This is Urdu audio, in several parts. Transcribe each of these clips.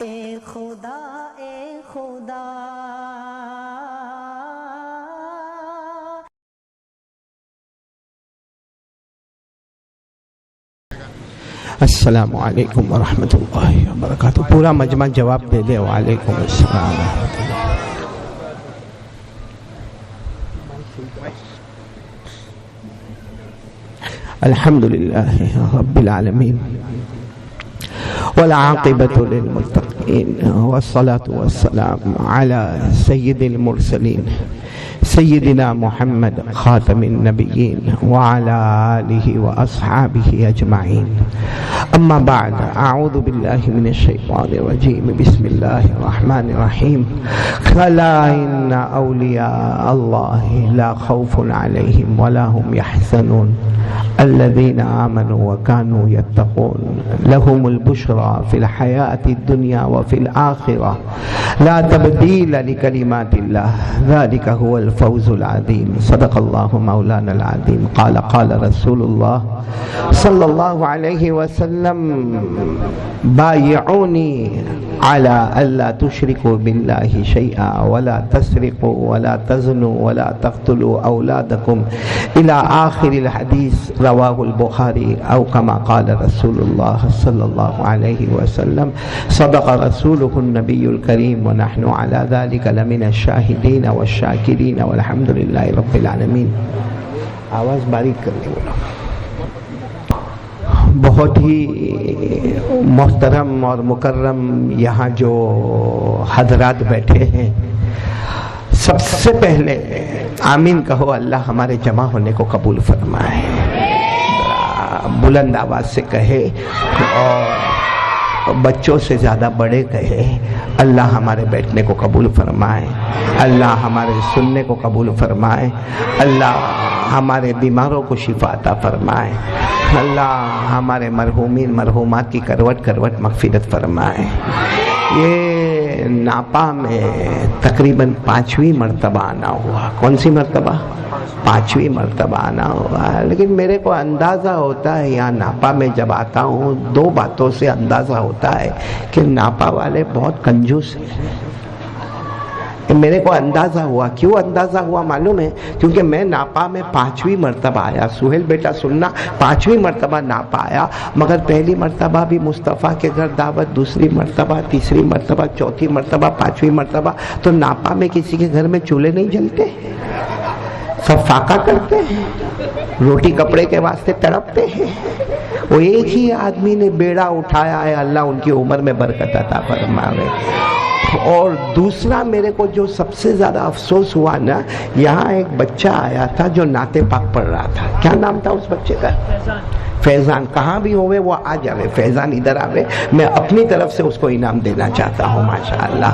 اے خدا اے خدا السلام علیکم ورحمۃ اللہ وبرکاتہ. پورا مجمع جواب دے دے. وعلیکم السلام ورحمۃ اللہ. الحمد للہ رب العالمین والعاقبۃ للمتقین والصلاة والسلام علی سید المرسلین سیدنا محمد خاتم النبیین وعلی آلہ واصحابہ اجمعین. اما بعد، اعوذ باللہ من الشیطان الرجیم. بسم اللہ الرحمن الرحیم. الا ان اولیاء اللہ لا خوف علیہم ولا هم يحزنون الذين آمنوا وكانوا يتقون لهم البشرى في الحياة الدنيا وفي الآخرة لا تبديل لكلمات الله ذلك هو الفوز العظيم. صدق الله مولانا العظيم. قال رسول الله صلى الله عليه وسلم بايعوني على ألا تشركوا بالله شيئا ولا تسرقوا ولا تزنوا ولا تقتلوا أولادكم إلى آخر الحديث. رواه البخاری او کما قال رسول اللہ صلی اللہ علیہ وسلم. صدق رسولہ النبی الکریم ونحن علی ذلک لمن الشاہدین والشاکرین والحمد للہ رب العالمین. آواز باریک کرنے والا. بہت ہی محترم اور مکرم یہاں جو حضرات بیٹھے ہیں، سب سے پہلے آمین کہو. اللہ ہمارے جمع ہونے کو قبول فرمائے. بلند آواز سے کہے اور بچوں سے زیادہ بڑے کہے. اللہ ہمارے بیٹھنے کو قبول فرمائے. اللہ ہمارے سننے کو قبول فرمائے. اللہ ہمارے بیماروں کو شفا عطا فرمائے. اللہ ہمارے مرحومین مرحومات کی کروٹ کروٹ مغفرت فرمائے. یہ ناپا میں تقریباً 5ویں مرتبہ آنا ہوا. کون سی مرتبہ؟ 5ویں مرتبہ آنا ہوا. لیکن میرے کو اندازہ ہوتا ہے یہاں ناپا میں جب آتا ہوں 2 باتوں سے اندازہ ہوتا ہے کہ ناپا والے بہت کنجوس ہیں. میرے کو اندازہ ہوا. کیوں اندازہ ہوا معلوم ہے؟ کیونکہ میں ناپا میں 5ویں مرتبہ آیا. سہیل بیٹا سننا، 5ویں مرتبہ ناپا آیا. مگر پہلی مرتبہ بھی مصطفیٰ کے گھر دعوت، دوسری مرتبہ، تیسری مرتبہ، چوتھی مرتبہ، 5ویں مرتبہ. تو ناپا میں کسی کے گھر میں چولہے نہیں جلتے؟ سب فاقہ کرتے ہیں، روٹی کپڑے کے واسطے تڑپتے ہیں. وہ ایک ہی آدمی نے بیڑا اٹھایا ہے. اللہ ان کی عمر میں برکت عطا فرمائے. اور دوسرا میرے کو جو سب سے زیادہ افسوس ہوا نا، یہاں ایک بچہ آیا تھا جو نعت پاک پڑھ رہا تھا. کیا نام تھا اس بچے کا؟ فیضان. کہاں بھی ہوئے وہ آ جاوے. فیضان ادھر آوے. میں اپنی طرف سے اس کو انعام دینا چاہتا ہوں ماشاءاللہ.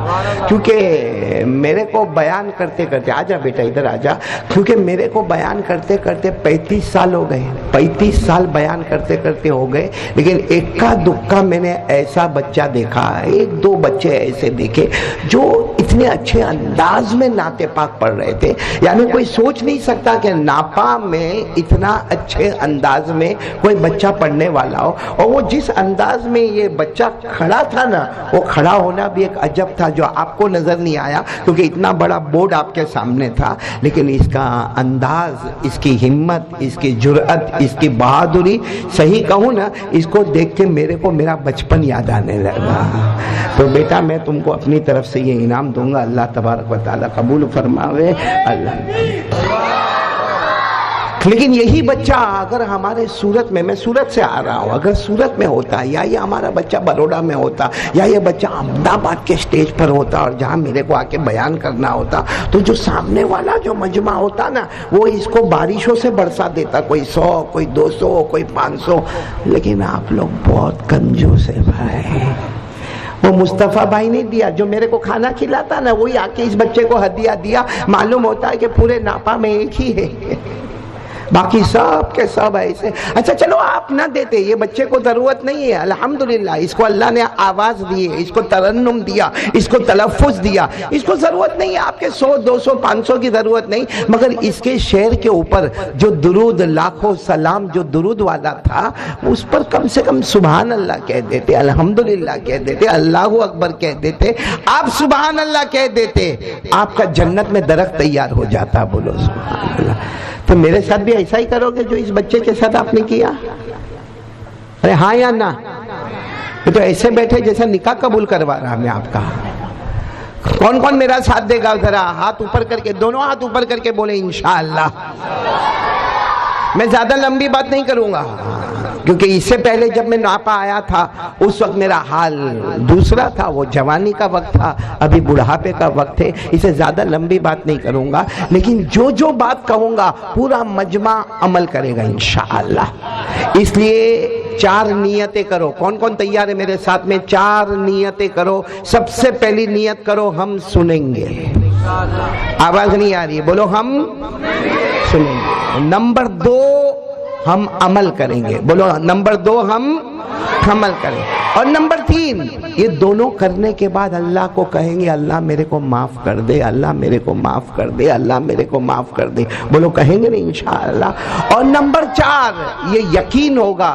کیونکہ میرے کو بیان کرتے کرتے، آ جا بیٹا ادھر آ جا. کیونکہ میرے کو بیان کرتے کرتے 35 سال ہو گئے. 35 سال بیان کرتے کرتے ہو گئے. لیکن اکا دکا میں نے ایسا بچہ دیکھا، 1-2 بچے ایسے دیکھے جو اتنے اچھے انداز میں نعت پاک پڑھ رہے تھے. یعنی کوئی سوچ نہیں سکتا کہ ناپا میں اتنا اچھے انداز میں کوئی بچہ پڑھنے والا ہو. اور وہ جس انداز میں یہ بچہ کھڑا تھا نا، وہ کھڑا ہونا بھی ایک عجب تھا جو آپ کو نظر نہیں آیا کیونکہ اتنا بڑا بورڈ آپ کے سامنے تھا. لیکن اس کا انداز، اس کی ہمت، اس کی جرأت، اس کی بہادری، صحیح کہوں نا، اس کو دیکھ کے میرے کو میرا بچپن یاد آنے لگا. تو بیٹا میں تم کو اپنی طرف سے یہ انعام دوں گا. اللہ تبارک و تعالیٰ قبول فرماوے. اللہ. لیکن یہی بچہ اگر ہمارے سورت میں سورت سے آ رہا ہوں، اگر سورت میں ہوتا، یا یہ ہمارا بچہ بروڑا میں ہوتا، یا یہ بچہ احمد آباد کے سٹیج پر ہوتا اور جہاں میرے کو آ کے بیان کرنا ہوتا، تو جو سامنے والا جو مجمع ہوتا نا، وہ اس کو بارشوں سے برسا دیتا. کوئی 100، کوئی 200، کوئی 500. لیکن آپ لوگ بہت کنجوس ہیں بھائی. وہ مصطفیٰ بھائی نے دیا جو میرے کو کھانا کھلاتا نا، وہی آ کے اس بچے کو ہدیہ دیا. معلوم ہوتا ہے کہ پورے ناپا میں ایک ہی ہے. باقی سب کے سب ایسے. اچھا چلو آپ نہ دیتے, یہ بچے کو ضرورت نہیں ہے, الحمدللہ اس کو اللہ نے آواز دی ہے, اس کو ترنم دیا, اس کو تلفظ دیا, اس کو ضرورت نہیں ہے آپ کے 100 200 500 کی ضرورت نہیں, مگر اس کے شعر کے اوپر جو درود, لاکھوں سلام جو درود والا تھا, اس پر کم سے کم سبحان اللہ کہہ دیتے, الحمدللہ کہہ دیتے, اللہ اکبر کہہ دیتے. آپ سبحان اللہ کہہ دیتے, آپ کا جنت میں درخت تیار ہو جاتا. بولو سبحان اللہ. تو میرے ساتھ بھی ایسا ہی کرو گے جو اس بچے کے ساتھ آپ نے کیا؟ ارے ہاں یا نہ؟ یہ تو ایسے بیٹھے جیسا نکاح قبول کروا رہا میں آپ کا. کون کون میرا ساتھ دے گا؟ ذرا ہاتھ اوپر کر کے, دونوں ہاتھ اوپر کر کے بولے انشاءاللہ. میں زیادہ لمبی بات نہیں کروں گا, کیونکہ اس سے پہلے جب میں ناپا آیا تھا اس وقت میرا حال دوسرا تھا, وہ جوانی کا وقت تھا, ابھی بڑھاپے کا وقت ہے. اسے زیادہ لمبی بات نہیں کروں گا, لیکن جو جو بات کہوں گا پورا مجمع عمل کرے گا انشاءاللہ. اس لیے 4 نیتیں کرو. کون کون تیار ہے میرے ساتھ میں؟ 4 نیتیں کرو. سب سے پہلی نیت کرو, ہم سنیں گے. آواز نہیں آ رہی ہے, بولو ہم سنیں گے. نمبر 2 ہم عمل کریں گے. بولو نمبر 2 ہم عمل کریں. اور نمبر 3 یہ دونوں کرنے کے بعد اللہ کو کہیں گے اللہ میرے کو معاف کر دے, اللہ میرے کو معاف کر دے, اللہ میرے کو معاف کر دے. بولو کہیں گے نہیں انشاءاللہ. اور نمبر 4 یہ یقین ہوگا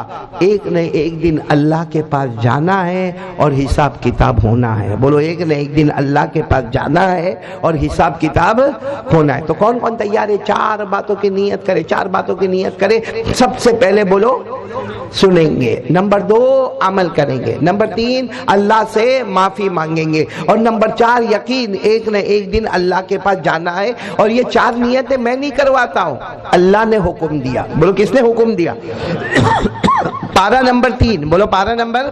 ایک نہ ایک دن اللہ کے پاس جانا ہے اور حساب کتاب ہونا ہے. بولو ایک نہ ایک دن اللہ کے پاس جانا ہے اور حساب کتاب ہونا ہے. تو کون کون تیار ہے 4 باتوں کی نیت کرے؟ 4 باتوں کی نیت کرے. سب سے پہلے بولو سنیں گے. نمبر 2 عمل کریں گے. نمبر 3 اللہ سے معافی مانگیں گے. اور نمبر 4 یقین ایک نہ ایک دن اللہ کے پاس جانا ہے. اور یہ 4 نیتیں میں نہیں کرواتا ہوں, اللہ نے حکم دیا. بولو کس نے حکم دیا؟ پارہ نمبر 3. بولو پارہ نمبر.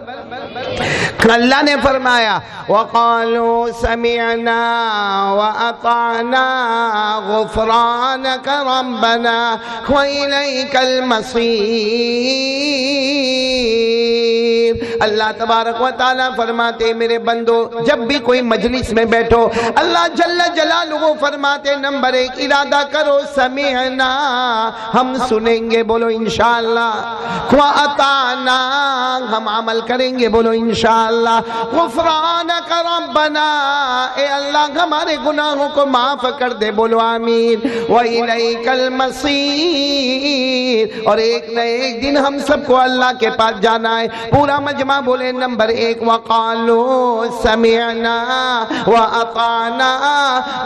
اللہ نے فرمایا وَقَالُوا سَمِعْنَا وَأَطَعْنَا غُفْرَانَكَ رَبَّنَا وَإِلَيْكَ الْمَصِيرُ. اللہ تبارک و تعالیٰ فرماتے میرے بندو, جب بھی کوئی مجلس میں بیٹھو اللہ جل جلالہ فرماتے نمبر 1 ارادہ کرو سمعنا, ہم سنیں گے. بولو انشاءاللہ. وَأَطَعْنَا ہم عمل کریں گے. بولو انشاءاللہ. غفرانک ربنا اے اللہ ہمارے گناہوں کو معاف کر دے. بولو آمین. وَإِلَيْكَ الْمَصِيرُ اور ایک نہ ایک دن ہم سب کو اللہ کے پاس جانا ہے. پورا مجمع بولے نمبر 1 وَقَالُوا سَمِعْنَا وَأَطَعْنَا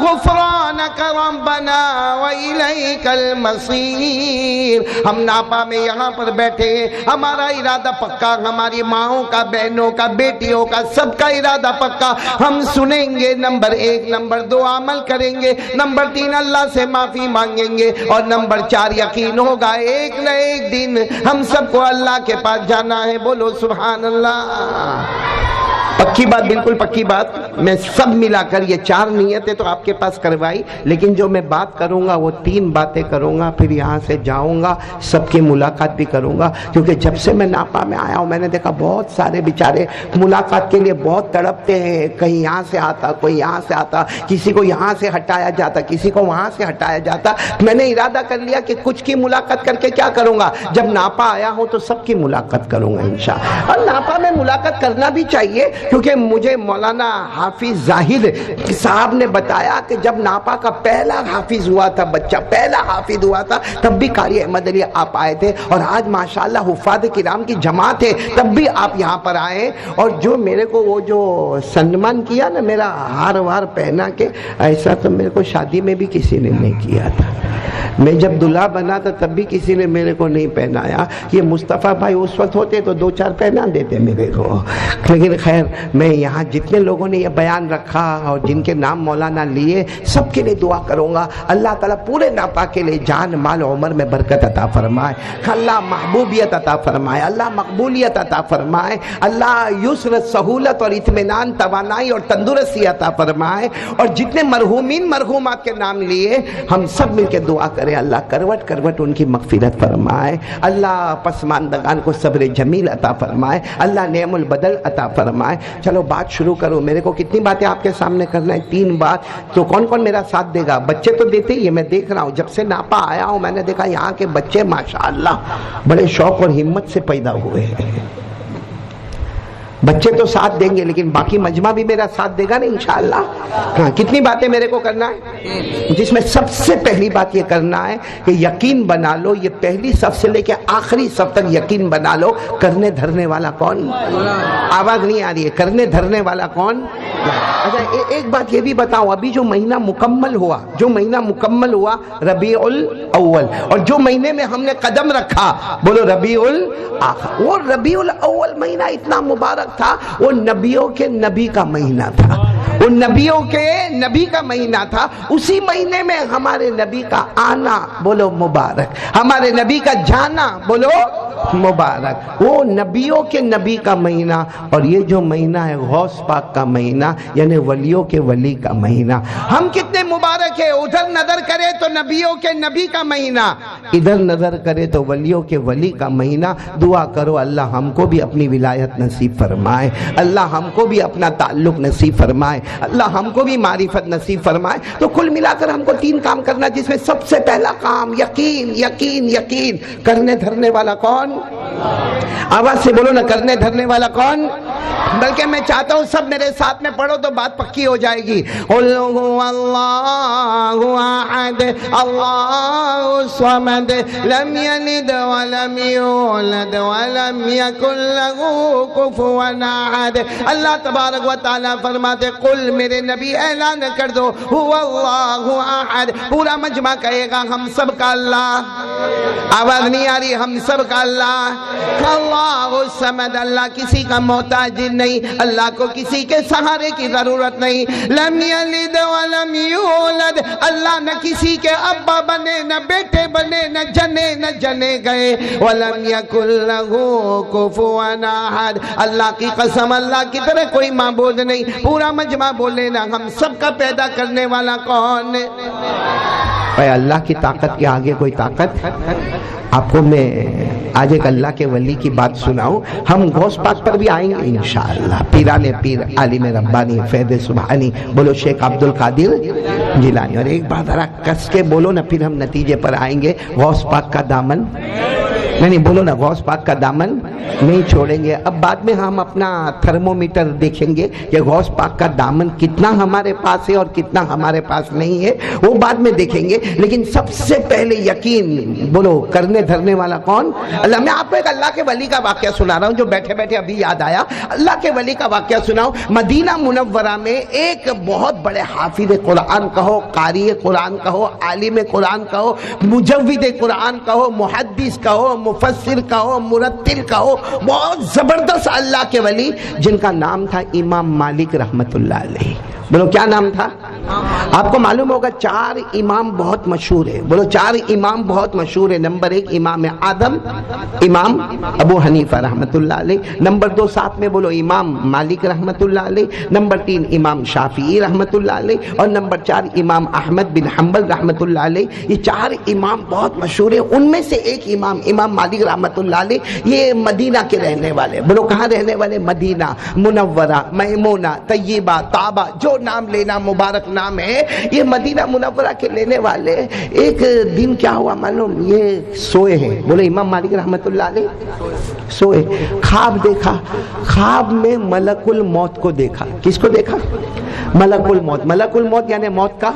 غُفْرَانَكَ رَبَّنَا وَإِلَيْكَ الْمَصِيرُ. ہم ناپا میں یہاں پر بیٹھے, ہمارا ارادہ پکا, ہماری ماؤں کا, بہنوں کا, بیٹیوں کا, سب کا ارادہ پکا. ہم سنیں گے نمبر 1. نمبر 2 عمل کریں گے. نمبر 3 اللہ سے معافی مانگیں گے. اور نمبر 4 یقین ہوگا ایک نہ ایک دن ہم سب کو اللہ کے پاس جانا ہے. بولو سبحان اللہ. پکی بات, بالکل پکی بات. میں سب ملا کر یہ 4 نیتیں تو آپ کے پاس کروائی, لیکن جو میں بات کروں گا وہ 3 باتیں کروں گا. پھر یہاں سے جاؤں گا, سب کی ملاقات بھی کروں گا, کیونکہ جب سے میں ناپا میں آیا ہوں میں نے دیکھا بہت سارے بیچارے ملاقات کے لیے بہت تڑپتے ہیں. کہیں یہاں سے آتا, کوئی یہاں سے آتا, کسی کو یہاں سے ہٹایا جاتا, کسی کو وہاں سے ہٹایا جاتا. میں نے ارادہ کر لیا کہ کچھ کی ملاقات کر کے کیا کروں گا, جب ناپا آیا ہوں تو سب کی ملاقات کروں گا انشاءاللہ. اور ناپا میں ملاقات کرنا بھی چاہیے, کیونکہ مجھے مولانا حافظ زاہد صاحب نے بتایا کہ جب ناپا کا پہلا حافظ ہوا تھا, بچہ پہلا حافظ ہوا تھا, تب بھی قاری احمد علی آپ آئے تھے. اور آج ماشاءاللہ حفاظ کرام کی جماعت ہے, تب بھی آپ یہاں پر آئے. اور جو میرے کو وہ جو سنمان کیا نا, میرا ہار وار پہنا کے, ایسا تو میرے کو شادی میں بھی کسی نے نہیں کیا تھا. میں جب دلہا بنا تھا تب بھی کسی نے میرے کو نہیں پہنایا. یہ مصطفیٰ بھائی اس وقت ہوتے تو 2-4 پہنا دیتے میرے کو. لیکن خیر, میں یہاں جتنے لوگوں نے یہ بیان رکھا اور جن کے نام مولانا لیے, سب کے لیے دعا کروں گا. اللہ تعالیٰ پورے ناپا کے لیے جان مال عمر میں برکت عطا فرمائے. اللہ محبوبیت عطا فرمائے, اللہ مقبولیت عطا فرمائے, اللہ یسر, سہولت اور اطمینان, توانائی اور تندرستی عطا فرمائے. اور جتنے مرحومین مرحومات کے نام لیے ہم سب مل کے دعا کریں, اللہ کروٹ کروٹ ان کی مغفرت فرمائے. اللہ پسماندگان کو صبر جمیل عطا فرمائے. اللہ نعم البدل عطا فرمائے. چلو بات شروع کرو. میرے کو کتنی باتیں آپ کے سامنے کرنا ہے؟ 3 بات. تو کون کون میرا ساتھ دے گا؟ بچے تو دیتے ہی ہے، میں دیکھ رہا ہوں جب سے ناپا آیا ہوں میں نے دیکھا یہاں کے بچے ماشاءاللہ بڑے شوق اور ہمت سے پیدا ہوئے ہیں. بچے تو ساتھ دیں گے لیکن باقی مجمع بھی میرا ساتھ دے گا نا انشاءاللہ. ہاں، کتنی باتیں میرے کو کرنا ہے؟ جس میں سب سے پہلی بات یہ کرنا ہے کہ یقین بنا لو، یہ پہلی صف سے لے کے آخری صف تک یقین بنا لو، کرنے دھرنے والا کون؟ آواز نہیں آ رہی ہے. کرنے دھرنے والا کون؟ اچھا ایک بات یہ بھی بتاؤں، ابھی جو مہینہ مکمل ہوا ربیع الاول، اور جو مہینے میں ہم نے قدم رکھا بولو ربیع الاخر. وہ ربیع الاول مہینہ اتنا مبارک تھا، وہ نبیوں کے نبی کا مہینہ تھا، وہ نبیوں کے نبی کا مہینہ تھا. اسی مہینے میں ہمارے نبی کا آنا بولو مبارک، ہمارے نبی کا جانا بولو مبارک. وہ نبیوں کے نبی کا مہینہ، اور یہ جو مہینہ ہے غوث پاک کا مہینہ، یعنی ولیوں کے ولی کا مہینہ. ہم کتنے مبارک ہے، ادھر نظر کرے تو نبیوں کے نبی کا مہینہ، ادھر نظر کرے تو ولیوں کے ولی کا مہینہ. دعا کرو اللہ ہم کو بھی اپنی ولایت نصیب فرمائے، اللہ ہم کو بھی اپنا تعلق نصیب فرمائے، اللہ ہم کو بھی معرفت نصیب فرمائے. تو کل ملا کر ہم کو 3 کام کرنا، جس میں سب سے پہلا کام یقین. یقین یقین. کرنے دھرنے والا کون؟ آواز سے بولو نا، کرنے دھرنے والا کون؟ بلکہ میں چاہتا ہوں سب میرے ساتھ میں پڑھو تو بات پکی ہو جائے گی. قل هو اللہ احد اللہ الصمد لم یلد ولم یولد ولم یکن له کفوا احد. اللہ تبارک و تعالی فرماتے قل، میرے نبی اعلان کر دو، هو اللہ احد. پورا مجمع کہے گا ہم سب کا اللہ. آواز نہیں آ رہی؟ ہم سب کا اللہ. اللہ الصمد، اللہ کسی کا محتاج نہیں، اللہ کو کسی کے سہارے کی ضرورت نہیں. لم یلد ولم یولد، اللہ نہ کسی کے ابا بنے، نہ بیٹے بنے، نہ جنے گئے. ولم یکن لہ کفوا احد، اللہ کی قسم اللہ کی طرح کوئی معبود نہیں. پورا مجمع بولے نا، ہم سب کا پیدا کرنے والا کون ہے؟ اے اللہ کی طاقت کے آگے کوئی طاقت؟ آپ کو میں آج ایک اللہ کے ولی کی بات سناؤں. ہم غوث پاک پر بھی آئیں گے انشاءاللہ. پیران پیر عالم ربانی فیض سبحانی بولو شیخ عبد القادر جیلانی. اور ایک بار ذرا کس کے بولو نا، پھر ہم نتیجے پر آئیں گے. غوث پاک کا دامن نہیں بولو نا، غوث پاک کا دامن نہیں چھوڑیں گے. اب بعد میں ہم اپنا تھرمومیٹر دیکھیں گے کہ غوث پاک کا دامن کتنا ہمارے پاس ہے اور کتنا ہمارے پاس نہیں ہے، وہ بعد میں دیکھیں گے. لیکن سب سے پہلے یقین بولو، کرنے دھرنے والا کون؟ اللہ. میں آپ کو ایک اللہ کے ولی کا واقعہ سنا رہا ہوں جو بیٹھے بیٹھے ابھی یاد آیا. اللہ کے ولی کا واقعہ سناؤں. مدینہ منورہ میں ایک بہت بڑے حافظ قرآن کہو، قاری قرآن کہو، عالم قرآن کہو، مجود قرآن کہو، محدث کہو، مفسر کہو، مرتل کہو، بہت زبردست اللہ کے ولی جن کا نام تھا امام مالک رحمت اللہ علیہ. بولو کیا نام تھا؟ آپ کو معلوم ہوگا 4 امام بہت مشہور ہے. بولو 4 امام بہت مشہور ہے. نمبر 1 امام اعظم امام ابو حنیفہ رحمت اللہ علیہ. نمبر 2 ساتھ میں بولو امام مالک رحمت اللہ علیہ. نمبر 3 امام شافعی رحمت اللہ علیہ. اور نمبر 4 امام احمد بن حنبل رحمت اللہ علیہ. یہ 4 امام بہت مشہور ہیں. ان میں سے ایک امام مالک رحمت اللہ علیہ یہ مدینہ کے رہنے والے. بولو کہاں رہنے والے؟ مدینہ منورہ، میمونہ، طیبہ، طابہ، جو نام لینا مبارک نام ہے، یہ مدینہ منورہ کے لینے والے. ایک دن کیا ہوا معلوم؟ یہ سوئے ہیں. بولے امام مالک رحمت اللہ علیہ سوئے، خواب دیکھا. خواب میں ملک الموت کو دیکھا. کس کو دیکھا؟ ملک الموت. ملک الموت یعنی موت کا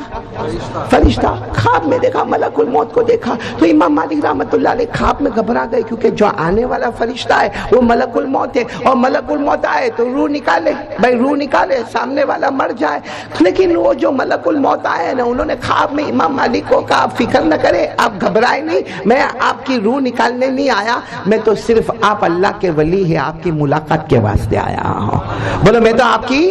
فرشتہ. خواب میں دیکھا ملک الموت کو دیکھا. تو امام مالک رحمت اللہ علیہ خواب میں گھبرا گئے، کیونکہ جو آنے والا فرشتہ ہے وہ ملک الموت ہے، اور ملک الموت آئے تو روح نکالے. بھائی روح نکالے، سامنے والا مر جائے. لیکن وہ جو ملک الموت آئے نا، انہوں نے خواب میں امام مالک کو کہا آپ فکر نہ کرے، آپ گھبرائے نہیں، میں آپ کی روح نکالنے نہیں آیا، میں تو صرف آپ اللہ کے ولی ہے، آپ کی ملاقات کے واسطے آیا ہوں. بولو میں تو آپ کی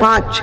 5।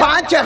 5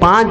5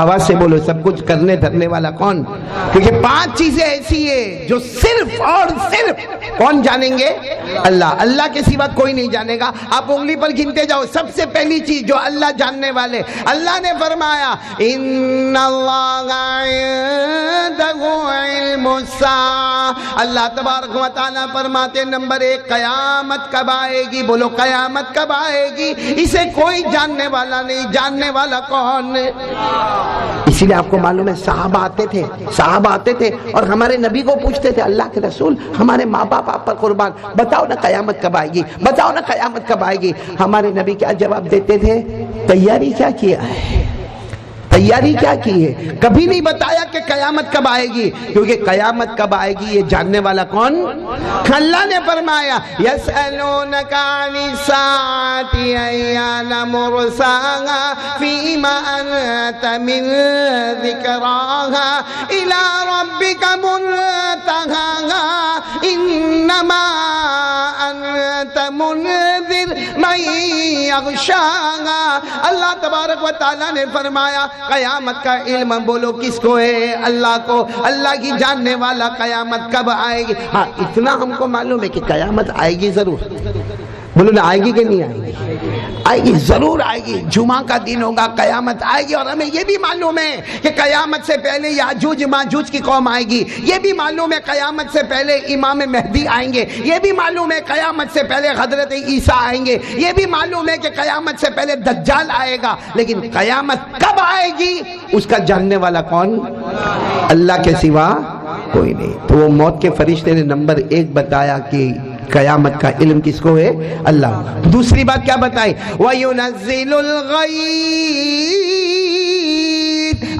آواز سے بولو، سب کچھ کرنے دھرنے والا کون؟ کیونکہ 5 چیزیں ایسی ہیں جو صرف اور صرف کون جانیں گے؟ اللہ۔ اللہ کے سوا کوئی نہیں جانے گا۔ آپ انگلی پر گنتے جاؤ، سب سے پہلی چیز جو اللہ جاننے والے، اللہ نے فرمایا ان اللہ عنده علم الساعہ، اللہ تبارک و تعالیٰ فرماتے نمبر 1 قیامت کب آئے گی؟ بولو قیامت کب آئے گی؟ اسے کوئی جاننے والا نہیں، جاننے والا کون؟ اسی لیے آپ کو معلوم ہے صحابہ آتے تھے اور ہمارے نبی کو پوچھتے تھے، اللہ کے رسول ہمارے ماں باپ آپ پر قربان، بتاؤ نا قیامت کب آئے گی، بتاؤ نا قیامت کب آئے گی۔ ہمارے نبی کیا جواب دیتے تھے؟ تیاری کیا کیا ہے، تیاری کیا کی ہے؟ کبھی نہیں بتایا کہ قیامت کب آئے گی، کیونکہ قیامت کب آئے گی یہ جاننے والا کون؟ اللہ نے فرمایا یسألونک عن الساعۃ ایان مرساها فیما انت من ذکراها الی ربک منتہاها انما انت منذر من یغشاها۔ اللہ تبارک و تعالیٰ نے فرمایا قیامت کا علم بولو کس کو ہے؟ اللہ کو۔ اللہ کی جاننے والا قیامت کب آئے گی۔ ہاں اتنا ہم کو معلوم ہے کہ قیامت آئے گی ضرور، بولو نا آئے گی کہ نہیں آئے گی؟ آئے گی، ضرور آئے گی۔ جمعہ کا دن ہوگا، قیامت آئے گی، اور ہمیں یہ بھی معلوم ہے کہ قیامت سے پہلے یاجوج ماجوج کی قوم آئے گی، یہ بھی معلوم ہے قیامت سے پہلے امام مہدی آئیں گے، یہ بھی معلوم ہے قیامت سے پہلے حضرت عیسیٰ آئیں گے، یہ بھی معلوم ہے کہ قیامت سے پہلے دجال آئے گا، لیکن قیامت کب آئے گی اس کا جاننے والا کون؟ اللہ کے سوا کوئی نہیں۔ تو وہ موت کے فرشتے نے نمبر 1 بتایا کہ قیامت کا علم کس کو ہے؟ اللہ۔ دوسری بات کیا بتائی؟ وَيُنَزِّلُ الْغَيْثَ،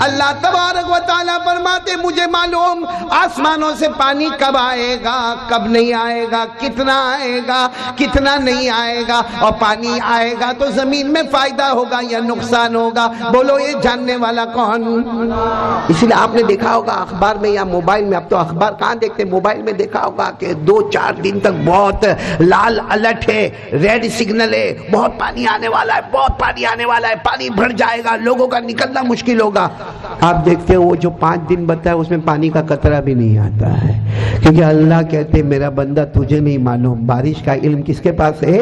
اللہ تبارک و تعالیٰ فرماتے مجھے معلوم آسمانوں سے پانی کب آئے گا، کب نہیں آئے گا، کتنا آئے گا، کتنا نہیں آئے گا، اور پانی آئے گا تو زمین میں فائدہ ہوگا یا نقصان ہوگا، بولو یہ جاننے والا کون؟ اسی لیے آپ نے دیکھا ہوگا اخبار میں یا موبائل میں، اب تو اخبار کہاں دیکھتے، موبائل میں دیکھا ہوگا کہ 2-4 دن تک بہت لال الرٹ ہے، ریڈ سگنل ہے، بہت پانی آنے والا ہے، بہت پانی آنے والا ہے، پانی بھر جائے گا، لوگوں کا نکلنا مشکل ہوگا۔ آپ دیکھتے ہو وہ جو 5 دن بتایا اس میں پانی کا قطرہ بھی نہیں آتا ہے، کیونکہ اللہ کہتے ہیں میرا بندہ تجھے نہیں معلوم، بارش کا علم کس کے پاس ہے؟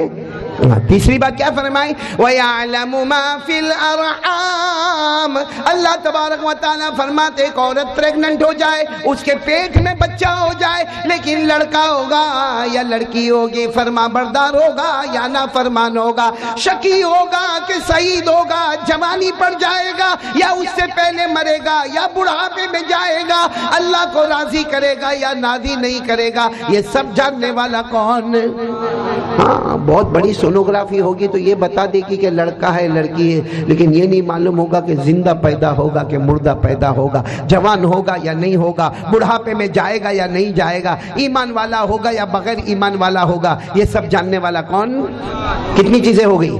تیسری بات کیا فرمائی؟ وَيَعْلَمُ مَا فِي الْأَرْحَامِ، اللہ تبارک و تعالیٰ فرماتے ایک عورت پریگننٹ ہو جائے، اس کے پیٹ میں بچہ ہو جائے، لیکن لڑکا ہوگا یا لڑکی ہوگی، فرما بردار ہوگا یا نافرمان ہوگا، شقی ہوگا کہ سعید ہوگا، جوانی پڑ جائے گا یا اس سے پہلے مرے گا یا بڑھاپے میں جائے گا، اللہ کو راضی کرے گا یا راضی نہیں کرے گا، یہ سب جاننے والا کون؟ ہاں بہت بڑی سونوگرافی ہوگی تو یہ بتا دے گی کہ لڑکا ہے لڑکی ہے، لیکن یہ نہیں معلوم ہوگا کہ زندہ پیدا ہوگا کہ مردہ پیدا ہوگا، جوان ہوگا یا نہیں ہوگا، بڑھاپے میں جائے گا یا نہیں جائے گا، ایمان والا ہوگا یا بغیر ایمان والا ہوگا، یہ سب جاننے والا کون؟ کتنی چیزیں ہو گئی؟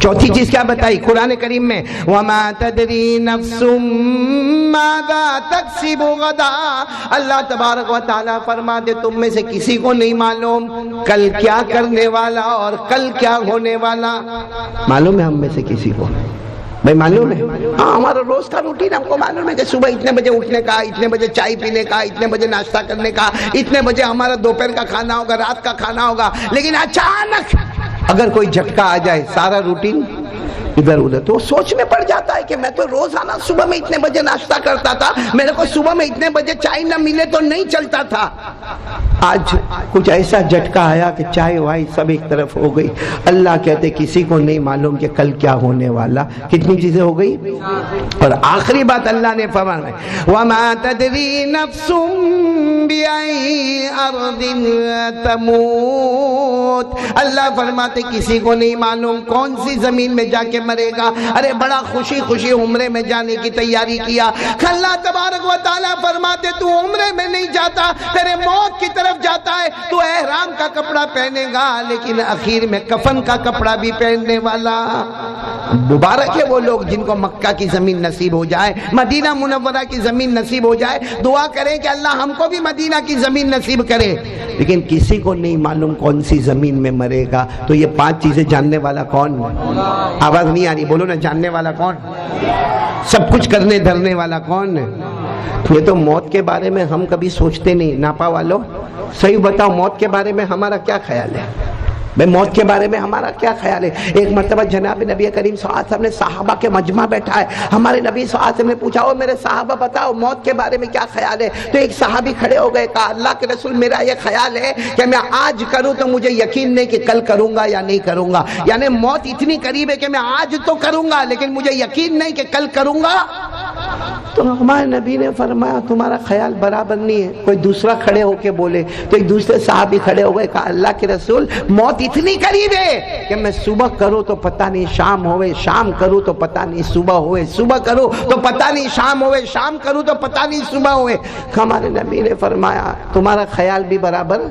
چوتھی چیز کیا بتائی قرآن کریم میں؟ وَمَا تَدْرِي نَفْسٌ مَاذَا تَكْسِبُ غَدًا، اللہ تبارک و تعالیٰ فرماتے تم میں سے کسی کو نہیں معلوم کل کیا کرنے والا اور کل کیا ہونے والا۔ معلوم ہے ہم میں سے کسی کو؟ بھائی معلوم ہے؟ ہاں ہمارا روز کا روٹین ہم کو معلوم ہے کہ صبح اتنے بجے اٹھنے کا، اتنے بجے چائے پینے کا، اتنے بجے ناشتہ کرنے کا، اتنے بجے ہمارا دوپہر کا کھانا ہوگا، رات کا کھانا ہوگا، لیکن اچانک اگر کوئی جھٹکا آ جائے سارا روٹین ادھر ادھر، تو سوچ میں پڑ جاتا ہے کہ میں تو روزانہ صبح میں اتنے بجے ناشتہ کرتا تھا، میرے کو صبح میں اتنے بجے چائے نہ ملے تو نہیں چلتا تھا، آج کچھ ایسا جھٹکا آیا کہ چائے وائے سب ایک طرف ہو گئی۔ اللہ کہتے کسی کو نہیں معلوم کہ کل کیا ہونے والا۔ کتنی چیزیں ہو گئی؟ اور آخری بات اللہ نے فرمایا وَمَا تَدْرِي نَفْسٌ بِأَيِّ أَرْضٍ تَمُوتُ، اللہ فرماتے کسی کو نہیں معلوم کون سی زمین میں جا کے مرے گا۔ ارے بڑا خوشی خوشی عمرے میں جانے کی تیاری کیا، اللہ تبارک و تعالیٰ فرماتے تو عمرے میں نہیں جاتا، تیرے موت کی طرف جاتا ہے، تو احرام کا کپڑا پہنے گا لیکن اخیر میں کفن کا کپڑا بھی پہننے والا۔ مبارک ہے وہ لوگ جن کو مکہ کی زمین نصیب ہو جائے، مدینہ منورہ کی زمین نصیب ہو جائے، دعا کریں کہ اللہ ہم کو بھی مدینہ کی زمین نصیب کرے۔ لیکن کسی کو نہیں معلوم کون سی زمین میں مرے گا. تو یہ 5 چیزیں جاننے والا کون؟ آواز نہیں آ رہی، بولو نا، جاننے والا کون؟ سب کچھ کرنے دھرنے والا کون؟ یہ تو موت کے بارے میں ہم کبھی سوچتے نہیں. ناپا والو صحیح بتاؤ، موت کے بارے میں ہمارا کیا خیال ہے؟ بھائی موت کے بارے میں ہمارا کیا خیال ہے؟ ایک مرتبہ جناب نبی کریم صلی اللہ علیہ وسلم نے صحابہ کے مجمع بیٹھا ہے. ہمارے نبی صلی اللہ علیہ وسلم نے پوچھا، او میرے صحابہ بتاؤ موت کے بارے میں کیا خیال ہے؟ تو ایک صحابی کھڑے ہو گئے، کہا اللہ کے رسول میرا یہ خیال ہے کہ میں آج کروں تو مجھے یقین نہیں کہ کل کروں گا یا نہیں کروں گا. یعنی موت اتنی قریب ہے کہ میں آج تو کروں گا لیکن مجھے یقین نہیں کہ کل کروں گا. تو ہمارے نبی نے فرمایا تمہارا خیال برابر نہیں ہے. کوئی دوسرا کھڑے ہو کے بولے تو ایک دوسرے صحابی کھڑے ہو گئے، کہا اللہ کے رسول موت اتنی قریب ہے کہ میں صبح کروں تو پتہ نہیں شام ہوئے، شام کروں تو پتہ نہیں صبح ہوئے، صبح کروں تو پتہ نہیں شام ہوئے، شام کروں تو پتہ نہیں صبح ہوئے. ہمارے نبی نے فرمایا تمہارا خیال بھی برابر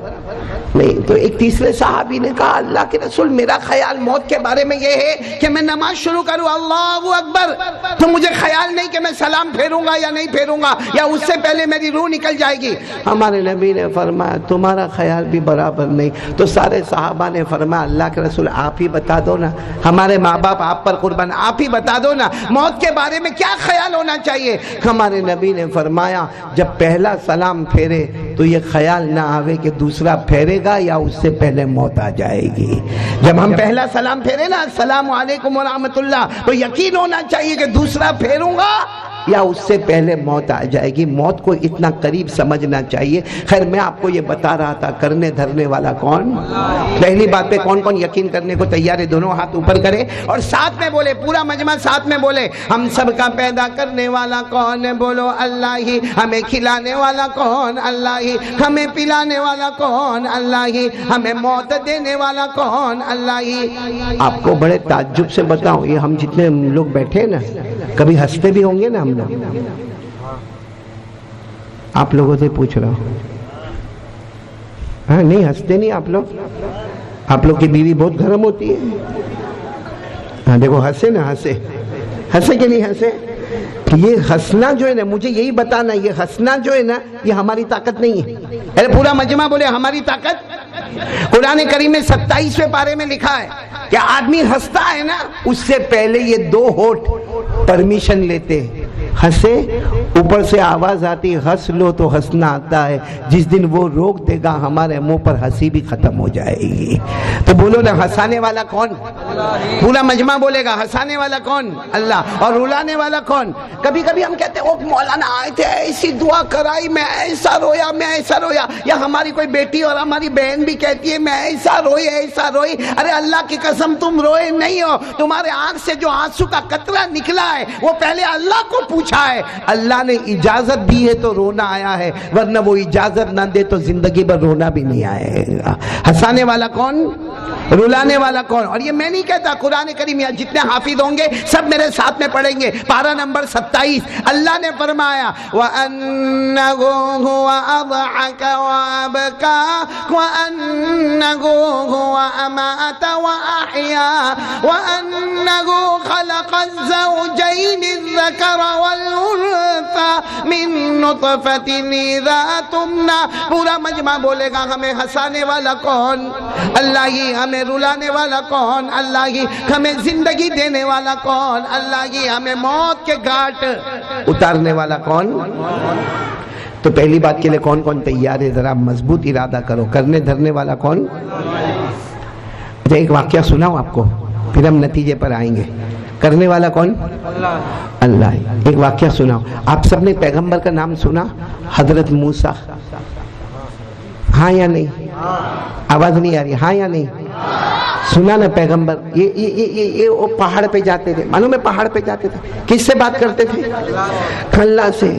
نہیں. تو ایک تیسرے صحابی نے کہا اللہ کے رسول میرا خیال موت کے بارے میں یہ ہے کہ میں نماز شروع کروں اللہ اکبر تو مجھے خیال نہیں کہ میں سلام پھیروں گا یا نہیں پھیروں گا یا اس سے پہلے میری روح نکل جائے گی. ہمارے نبی نے فرمایا تمہارا خیال بھی برابر نہیں. تو سارے صحابہ نے فرمایا اللہ کے رسول آپ ہی بتا دو نا، ہمارے ماں باپ آپ پر قربان، آپ ہی بتا دو نا موت کے بارے میں کیا خیال ہونا چاہیے. ہمارے نبی نے فرمایا جب پہلا سلام پھیرے تو یہ خیال نہ آوے کہ دوسرا پھیرے گا یا اس سے پہلے موت آ جائے گی. جب ہم پہلا سلام پھیرے نا السلام علیکم ورحمۃ اللہ تو یقین ہونا چاہیے کہ دوسرا پھیروں گا یا اس سے پہلے موت آ جائے گی. موت کو اتنا قریب سمجھنا چاہیے. خیر میں آپ کو یہ بتا رہا تھا کرنے دھرنے والا کون؟ پہلی بات پہ کون کون یقین کرنے کو تیار ہے؟ دونوں ہاتھ اوپر کرے اور ساتھ میں بولے، پورا مجمع ساتھ میں بولے ہم سب کا پیدا کرنے والا کون ہے؟ بولو اللہ ہی. ہمیں کھلانے والا کون؟ اللہ ہی. ہمیں پلانے والا کون؟ اللہ ہی. ہمیں موت دینے والا کون؟ اللہ ہی. آپ کو بڑے تعجب سے بتاؤں یہ ہم جتنے لوگ بیٹھے نا کبھی ہنستے بھی ہوں گے نا ہم لوگ. آپ لوگوں سے پوچھ رہا ہوں، ہاں نہیں ہنستے نہیں آپ لوگ؟ آپ لوگ کی بیوی بہت گرم ہوتی ہے. ہاں دیکھو ہنسے نا، ہنسے ہنسے کہ نہیں ہنسے؟ یہ ہنسنا جو ہے نا مجھے یہی بتانا، یہ ہنسنا جو ہے نا یہ ہماری طاقت نہیں ہے. ارے پورا مجمع بولے ہماری طاقت. قرآن کریم میں 27ویں پارے میں لکھا ہے کہ آدمی ہنستا ہے نا اس سے پہلے یہ 2 ہونٹ پرمیشن لیتے. ہنسے اوپر سے آواز آتی ہنس لو تو ہنسنا آتا ہے. جس دن وہ روک دے گا ہمارے منہ پر ہنسی بھی ختم ہو جائے گی. تو بولو نا ہنسانے والا کون؟ پورا مجمع بولے گا ہنسانے والا کون؟ اللہ. اور رلانے والا کون؟ کبھی کبھی ہم کہتے ہیں وہ مولانا آئے تھے ایسی دعا کرائی میں ایسا رویا میں ایسا رویا، یا ہماری کوئی بیٹی اور ہماری بہن بھی کہتی ہے میں ایسا روئی ایسا روئی. ارے اللہ کی قسم تم روئے نہیں ہو. تمہارے آنکھ سے جو آنسو کا قطرہ نکلا ہے وہ پہلے اللہ کو پوچھا ہے. اللہ نے اجازت دی ہے تو رونا آیا ہے، ورنہ وہ اجازت نہ دے تو زندگی بھر رونا بھی نہیں آئے گا. ہنسانے والا کون؟ رلانے والا کون؟ اور یہ میں نہیں کہتا، قرآن کریم یہاں جتنے حافظ ہوں گے سب میرے ساتھ میں پڑھیں گے. پارہ نمبر 27 اللہ نے فرمایا وَأَنَّهُ هُوَ أَضْحَكَ وَأَبْكَى وَأَنَّهُ هُوَ أَمَاتَ وَأَحْيَا وَأَنَّهُ خَلَقَ الزَّوْجَيْنِ الذَّكَرَ وَالْأُنثَى مِن نُطْفَةٍ إِذَا تُمْنَى. پورا مجمع بولے گا ہمیں ہنسانے والا کون؟ اللہ ہی. ہمیں رلانے والا کون؟ اللہ ہی. ہمیں زندگی دینے والا کون؟ اللہ ہی. ہمیں موت کے گھاٹ اتارنے والا کون؟ تو پہلی بات کے لیے کون کون تیار ہے؟ ذرا مضبوط ارادہ کرو. کرنے دھرنے والا کون؟ ایک واقعہ سناؤں آپ کو پھر ہم نتیجے پر آئیں گے. کرنے والا کون؟ اللہ. ایک واقعہ سناؤ. آپ سب نے پیغمبر کا نام سنا؟ حضرت موسیٰ. ہاں یا نہیں؟ آواز نہیں آ رہی؟ ہاں یا نہیں؟ سنا نا پیغمبر. یہ وہ پہاڑ پہ جاتے تھے. معلوم ہے پہاڑ پہ جاتے تھے کس سے بات کرتے تھے؟ اللہ سے.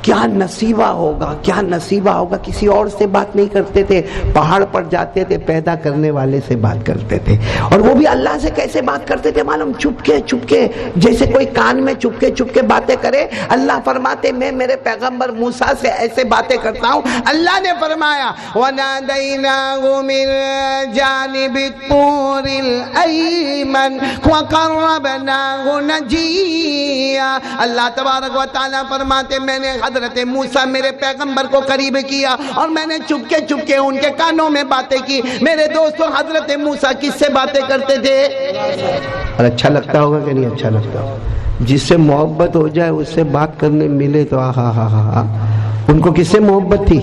کیا نصیبہ ہوگا، کیا نصیبہ ہوگا. کسی اور سے بات نہیں کرتے تھے. پہاڑ پر جاتے تھے پیدا کرنے والے سے بات کرتے تھے. اور وہ بھی اللہ سے کیسے بات کرتے تھے معلوم؟ چپکے چپکے، جیسے کوئی کان میں چپکے چپکے باتیں کرے. اللہ فرماتے میں میرے پیغمبر موسیٰ سے ایسے باتیں کرتا ہوں. اللہ نے فرمایا وَنَادَيْنَاهُ مِن جَانِبِ الطُّورِ الْأَيْمَنِ وَقَرَّبْنَاهُ نَجِيًّا. اللہ تبارک و تعالیٰ فرماتے میں نے حضرت موسیٰ میرے پیغمبر کو قریب کیا اور میں نے چپ کے ان کے کانوں میں باتیں کی. میرے دوستوں حضرت موسیٰ کس سے باتیں کرتے تھے؟ اور اچھا لگتا ہوگا کہ نہیں اچھا لگتا ہوگا؟ جس سے محبت ہو جائے اس سے بات کرنے ملے تو ہاں. ان کو کس سے محبت تھی؟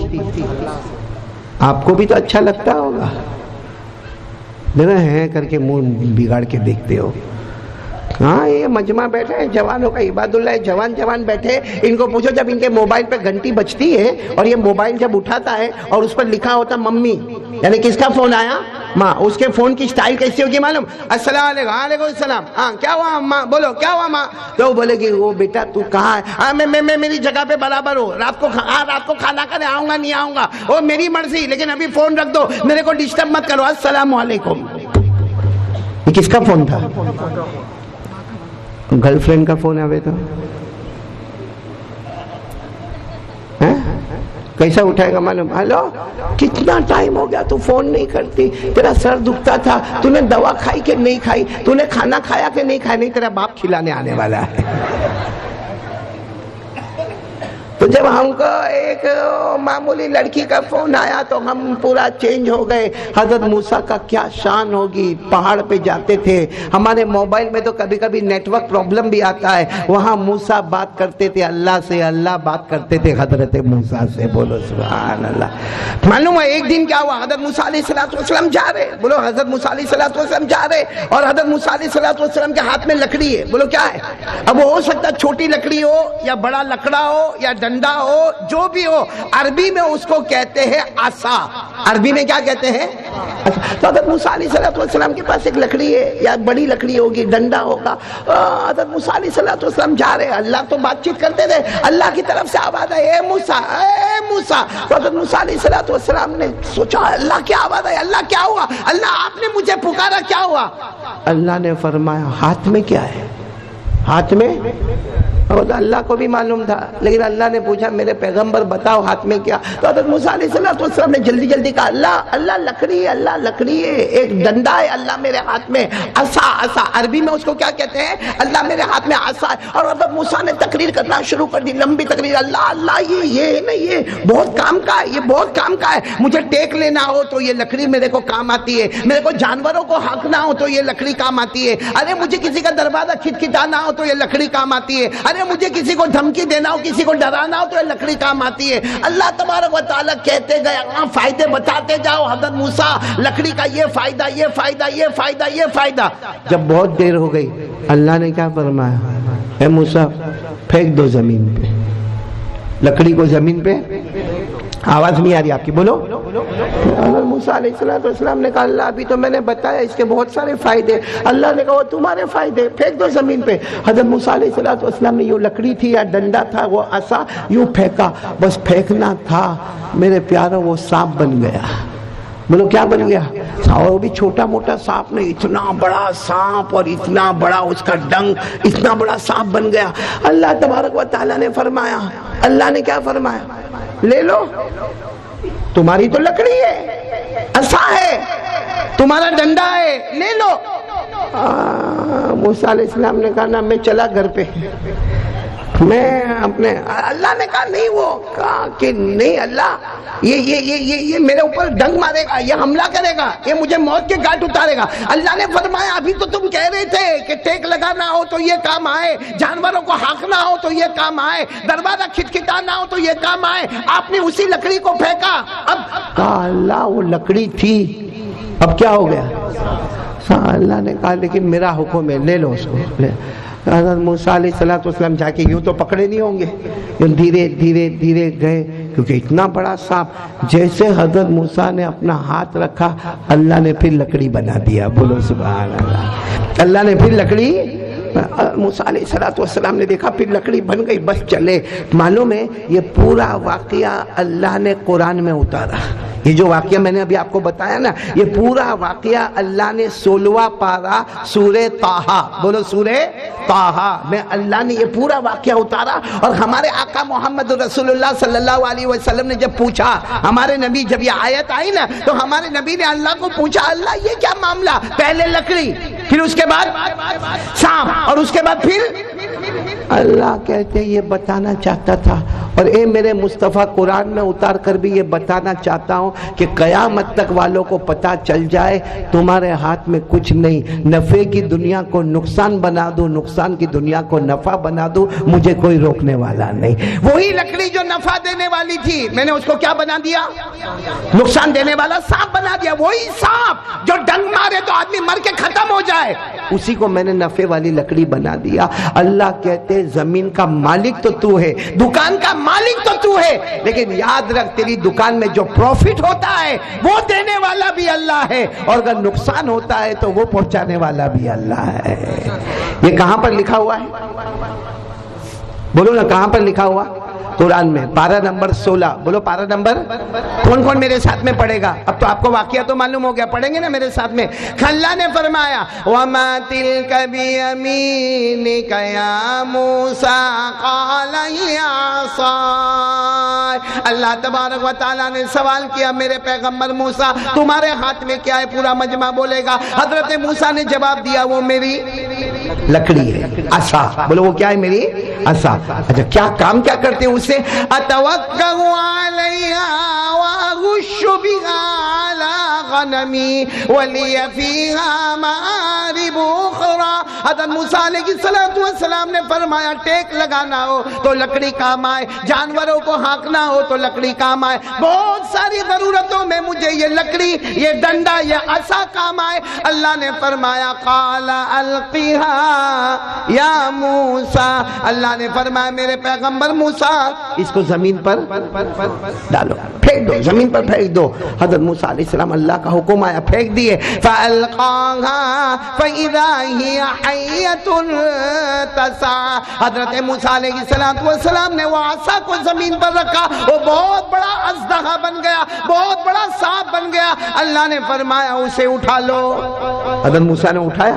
آپ کو بھی تو اچھا لگتا ہوگا. میرا ہے کر کے منہ بگاڑ کے دیکھتے ہو. ہاں یہ مجمع بیٹھے ہیں جوانوں کا، عباد اللہ جوان بیٹھے، ان کو پوچھو جب ان کے موبائل پہ گھنٹی بجتی ہے اور یہ موبائل جب اٹھاتا ہے اور اس پر لکھا ہوتا ممی، یعنی کس کا فون آیا؟ ماں. اس کے فون کی سٹائل کیسی ہوگی معلوم؟ السلام علیکم. وعلیکم السلام. ہاں کیا ہوا ماں؟ بولو کیا ہوا ماں؟ تو وہ بولے گی وہ بیٹا تو کہاں ہے؟ ہاں میں میری جگہ پہ برابر ہوں، رات کو کھانا کھانے آؤں گا نہیں آؤں گا، وہ میری مرضی، لیکن ابھی فون رکھ دو، میرے کو ڈسٹرب مت کرو. السلام علیکم. یہ کس کا فون تھا؟ گرل فرینڈ کا فون آوے تو کیسا اٹھائے گا معلوم؟ ہلو کتنا ٹائم ہو گیا تو فون نہیں کرتی، تیرا سر دکھتا تھا، تو نے دوا کھائی کہ نہیں کھائی، تو نے کھانا کھایا کہ نہیں کھایا؟ نہیں تیرا باپ کھلانے آنے والا ہے. تو جب ہم کو ایک معمولی لڑکی کا فون آیا تو ہم پورا چینج ہو گئے. حضرت موسیٰ کا کیا شان ہوگی، پہاڑ پہ جاتے تھے. ہمارے موبائل میں تو کبھی کبھی نیٹ ورک پرابلم بھی آتا ہے، وہاں موسیٰ بات کرتے تھے اللہ سے، اللہ بات کرتے تھے حضرت موسیٰ سے. بولو سبحان اللہ. معلوم ہے ایک دن کیا ہوا؟ حضرت موسیٰ علیہ السلام جا رہے، بولو حضرت موسیٰ علیہ السلام جا رہے، اور حضرت موسیٰ علیہ السلام کے ہاتھ میں لکڑی ہے. بولو کیا ہے؟ اب وہ ہو سکتا چھوٹی لکڑی ہو یا بڑا لکڑا ہو یا ڈنڈا ہو، جو بھی ہو. عربی میں اس کو کہتے ہیں عصا. عربی میں کیا کہتے ہیں؟ تو حضرت موسیٰ علیہ السلام کے پاس ایک لکڑی ہے، یا بڑی لکڑی ہوگی، ڈنڈا ہوگا. حضرت موسیٰ علیہ السلام جا رہے، اللہ تو بات چیت کرتے تھے، اللہ کی طرف سے آواز آئی اے موسیٰ اے موسیٰ. تو حضرت موسیٰ علیہ السلام نے سوچا اللہ کی آواز آئی، اللہ کیا ہوا؟ اللہ آپ نے مجھے پکارا، کیا ہوا؟ اللہ نے فرمایا ہاتھ میں کیا ہے؟ ہاتھ میں؟ اور اللہ کو بھی معلوم تھا، لیکن اللہ نے پوچھا میرے پیغمبر بتاؤ ہاتھ میں کیا؟ تو حضرت موسیٰ علیہ السلام نے جلدی کہا اللہ لکڑی ہے، اللہ لکڑی ہے، ایک ڈنڈا ہے اللہ میرے ہاتھ میں، عصا. عربی میں اس کو کیا کہتے ہیں؟ اللہ میرے ہاتھ میں عصا ہے. اور حضرت موسیٰ نے تقریر کرنا شروع کر دی، لمبی تقریر. اللہ یہ ہے نا، یہ بہت کام کا ہے، یہ بہت کام کا ہے. مجھے ٹیک لینا ہو تو یہ لکڑی میرے کو کام آتی ہے، میرے کو جانوروں کو ہانکنا ہو تو یہ لکڑی کام آتی ہے. ارے مجھے کسی کا دروازہ کھٹکھٹانا ہو تو یہ لکڑی کام آتی ہے. ارے مجھے کسی کو دھمکی دینا ہو، کسی کو ڈرانا ہو تو یہ لکڑی کام آتی ہے. اللہ تبارک و تعالیٰ کہتے گئے فائدے بتاتے جاؤ. حضرت موسیٰ لکڑی کا یہ فائدہ، یہ فائدہ، یہ فائدہ، یہ فائدہ. جب بہت دیر ہو گئی اللہ نے کیا فرمایا؟ اے موسیٰ پھینک دو زمین پہ، لکڑی کو زمین پہ. آواز نہیں آ رہی آپ کی، بولو. حضرت موسیٰ علیہ السلام نے کہا اللہ ابھی تو میں نے بتایا اس کے بہت سارے فائدے. اللہ نے کہا وہ تمہارے فائدے، پھینک دو زمین پہ. حضرت موسیٰ علیہ السلام نے یہ لکڑی تھی یا ڈنڈا تھا، وہ عصا یوں پھینکا، بس پھینکنا تھا میرے پیاروں، وہ سانپ بن گیا. بولو کیا بن گیا؟ اور وہ بھی چھوٹا موٹا سانپ نہیں، اتنا بڑا سانپ، اور اتنا بڑا اس کا ڈنگ، اتنا بڑا سانپ بن گیا. اللہ تبارک و تعالیٰ نے فرمایا، اللہ نے کیا فرمایا؟ لے لو، تمہاری تو لکڑی ہے، عصا ہے، تمہارا ڈنڈا ہے، لے لو. موسیٰ علیہ السلام نے کہا نا میں چلا گھر پہ، میں اپنے. اللہ نے کہا نہیں، وہ کہا کہ نہیں اللہ یہ میرے اوپر ڈنگ مارے گا، یہ حملہ کرے گا، یہ مجھے موت کے گھاٹ اتارے گا. اللہ نے فرمایا ابھی تو تم کہہ رہے تھے کہ ٹیک لگانا ہو تو یہ کام آئے، جانوروں کو ہانکنا ہو تو یہ کام آئے، دروازہ کھٹکھٹانا ہو تو یہ کام آئے. آپ نے اسی لکڑی کو پھینکا. اب کہا اللہ وہ لکڑی تھی، اب کیا ہو گیا؟ اللہ نے کہا لیکن میرا حکم ہے، لے لو اس کو. حضرت موسیٰ علیہ السلام جا کے یوں تو پکڑے نہیں ہوں گے، دھیرے گئے، کیونکہ اتنا بڑا سانپ. جیسے حضرت موسیٰ نے اپنا ہاتھ رکھا اللہ نے پھر لکڑی بنا دیا. بولو سبحان اللہ. اللہ نے پھر لکڑی، موسیٰ علیہ السلام نے دیکھا پھر لکڑی بن گئی، بس چلے. معلوم ہے یہ پورا واقعہ اللہ نے قرآن میں اتارا. یہ جو واقعہ میں نے ابھی آپ کو بتایا نا، یہ پورا واقعہ اللہ نے 16واں پارہ سورہ طٰہٰ، بولو سورہ طٰہٰ میں اللہ نے یہ پورا واقعہ اتارا. اور ہمارے آقا محمد رسول اللہ صلی اللہ علیہ وسلم نے جب پوچھا، ہمارے نبی جب یہ آیت آئی نا تو ہمارے نبی نے اللہ کو پوچھا اللہ یہ کیا معاملہ؟ پہلے لکڑی، پھر اس کے بعد سانپ، اور اس کے بعد پھر اللہ کہتے یہ بتانا چاہتا تھا اور اے میرے مصطفیٰ قرآن میں اتار کر بھی یہ بتانا چاہتا ہوں کہ قیامت تک والوں کو پتا چل جائے تمہارے ہاتھ میں کچھ نہیں، نفع کی دنیا کو نقصان بنا دو، نقصان کی دنیا کو نفع بنا دو، مجھے کوئی روکنے والا نہیں۔ وہی لکڑی جو نفع دینے والی تھی میں نے اس کو کیا بنا دیا؟ نقصان دینے والا سانپ بنا دیا۔ وہی سانپ جو ڈنگ مارے تو آدمی مر کے ختم ہو جائے، اسی کو میں نے نفع والی لکڑی بنا دیا۔ اللہ کہتے زمین کا مالک تو تو ہے، دکان کا مالک تو تو ہے، لیکن یاد رکھ تیری دکان میں جو پروفٹ ہوتا ہے وہ دینے والا بھی اللہ ہے، اور اگر نقصان ہوتا ہے تو وہ پہنچانے والا بھی اللہ ہے۔ یہ کہاں پر لکھا ہوا ہے؟ بولو نا کہاں پر لکھا ہوا؟ قرآن میں پارہ نمبر 16۔ بولو پارہ نمبر، کون کون میرے ساتھ میں پڑھے گا؟ اب تو آپ کو واقعہ تو معلوم ہو گیا، پڑھیں گے نا میرے ساتھ میں۔ اللہ نے فرمایا وَمَا تِلْكَ بِيَمِينِكَ يَا مُوسَىٰ قَالَ هِيَ عَصَايَ۔ اللہ تبارک و تعالیٰ نے سوال کیا میرے پیغمبر موسیٰ تمہارے ہاتھ میں کیا ہے؟ پورا مجمع بولے گا۔ حضرت موسیٰ نے جواب دیا وہ میری لکڑی ہے، عصا۔ بولو وہ کیا ہے؟ میری عصا۔ اچھا کیا کام کیا کرتے ہیں اسے؟ اتوکل علیہا واغش بہا علی غنمی ولی فیہا مآرب اخری۔ حضرت موسیٰ علیہ السلام نے فرمایا ٹیک لگانا ہو تو لکڑی کام آئے، جانوروں کو ہانکنا ہو تو لکڑی کام آئے، بہت ساری ضرورتوں میں مجھے یہ لکڑی، یہ ڈنڈا، یہ عصا کام آئے۔ اللہ نے فرمایا قال القیہا یا موسیٰ، اللہ نے فرمایا میرے پیغمبر موسیٰ اس کو زمین پر ڈالو، پھینک دو، زمین پر پھینک دو۔ حضرت موسیٰ علیہ السلام اللہ کا حکم آیا، پھینک دیے۔ فَأَلْقَاهَا فَإِذَا هِيَ حَيَّةٌ تَسْعَىٰ۔ حضرت موسیٰ علیہ السلام نے وہ عصا کو زمین پر رکھا، وہ بہت بڑا اژدہا بن گیا، بہت بڑا سانپ بن گیا۔ اللہ نے فرمایا اسے اٹھا لو۔ حضرت موسیٰ نے اٹھایا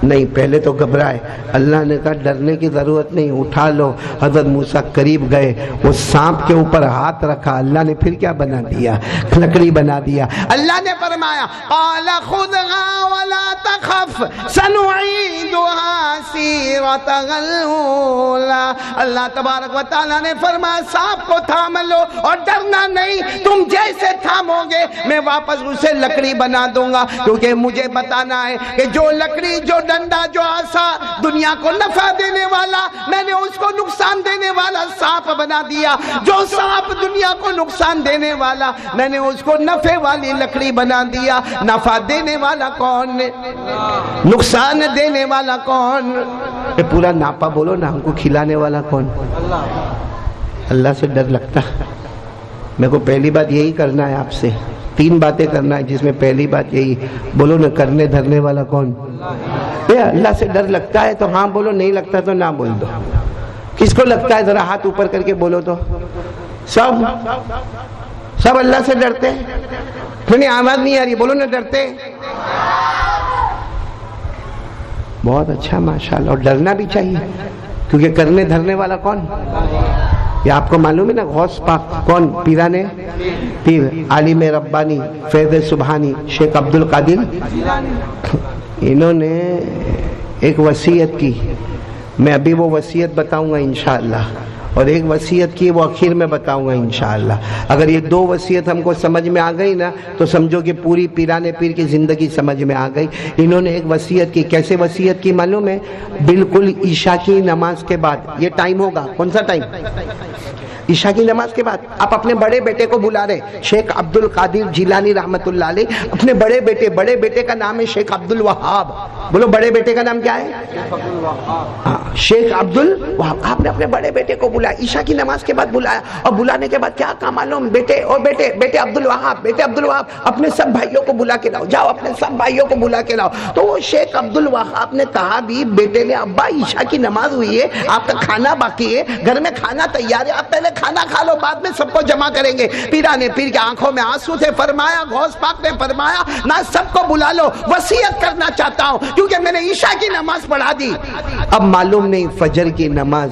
نہیں، پہلے تو گھبرائے۔ اللہ نے کہا ڈرنے کی ضرورت نہیں، اٹھا لو۔ حضرت موسیٰ قریب گئے، وہ سانپ کے اوپر ہاتھ رکھا، اللہ نے پھر کیا بنا دیا؟ لکڑی بنا دیا۔ اللہ نے فرمایا قال خذها ولا تخف سنعيدها سيرتها الأولى۔ اللہ تبارک و تعالیٰ نے فرمایا سانپ کو تھام لو اور ڈرنا نہیں، تم جیسے تھامو گے میں واپس اسے لکڑی بنا دوں گا، کیونکہ مجھے بتانا ہے کہ جو لکڑی، جو ڈنڈا، جو عصا دنیا کو نفع دینے والا میں نے اس کو نقصان دینے والا سانپ بنا دیا، جو سانپ دنیا کو نقصان دینے والا میں نے اس کو نفع والی لکڑی بنا دیا۔ نفع دینے والا کون؟ نقصان دینے والا کون؟ یہ پورا ناپا بولو نا، ہم کو کھلانے والا کون؟ اللہ سے ڈر لگتا؟ میرے کو پہلی بات یہی کرنا ہے، آپ سے 3 باتیں کرنا ہے، جس میں پہلی بات یہی، بولو نا کرنے دھرنے والا کون؟ اللہ سے ڈر لگتا ہے تو ہاں بولو، نہیں لگتا تو نہ بول دو۔ کس کو لگتا ہے ذرا ہاتھ اوپر کر کے بولو تو۔ سب اللہ سے ڈرتے ہیں؟ نہیں آواز نہیں آ رہی، بولو نا ڈرتے۔ بہت اچھا ماشاءاللہ، اور ڈرنا بھی چاہیے، کیونکہ کرنے دھرنے والا کون؟ یہ آپ کو معلوم ہے نا، غوث پاک کون؟ پیرانے پیر عالم ربانی فیض سبحانی شیخ عبد القادر، انہوں نے ایک وصیت کی، میں ابھی وہ وصیت بتاؤں گا انشاءاللہ، اور ایک وصیت کی وہ آخر میں بتاؤں گا انشاءاللہ۔ اگر یہ 2 وصیت ہم کو سمجھ میں آ گئی نا تو سمجھو کہ پوری پیرانے پیر کی زندگی سمجھ میں آ گئی۔ انہوں نے ایک وصیت کی، کیسے وصیت کی معلوم ہے؟ بالکل عشاء کی نماز کے بعد، یہ ٹائم ہوگا، کون سا ٹائم؟ عشاء کی نماز کے بعد آپ اپنے بڑے بیٹے کو بلا رہے، شیخ عبد القادر جیلانی رحمت اللہ علیہ، اپنے بڑے بیٹے کا نام ہے شیخ عبد الوہاب۔ بولو بڑے بیٹے کا نام کیا ہے؟ شیخ عبد الوہاب۔ آپ نے اپنے بڑے بیٹے کو بلایا، عشاء کی نماز کے بعد بلایا، اور بلانے کے بعد کیا کہا معلوم؟ بیٹے عبد الوہاب اپنے سب بھائیوں کو بلا کے لاؤ، جاؤ اپنے سب بھائیوں کو بلا کے لاؤ۔ تو وہ شیخ عبد الوہاب نے کہا بھی بیٹے نے، ابا عشاء کی نماز ہوئی ہے، آپ کا کھانا باقی ہے، گھر میں کھانا تیار ہے، آپ پہلے کھانا کھا لو، بعد میں سب کو جمع کریں گے۔ پیرانے پیر کی آنکھوں میں آنسو تھے، فرمایا غوث پاک نے فرمایا نہ سب کو بلا لو، وصیت کرنا چاہتا ہوں کیونکہ میں نے عشاء کی نماز پڑھا دی۔ اب معلوم نہیں فجر کی نماز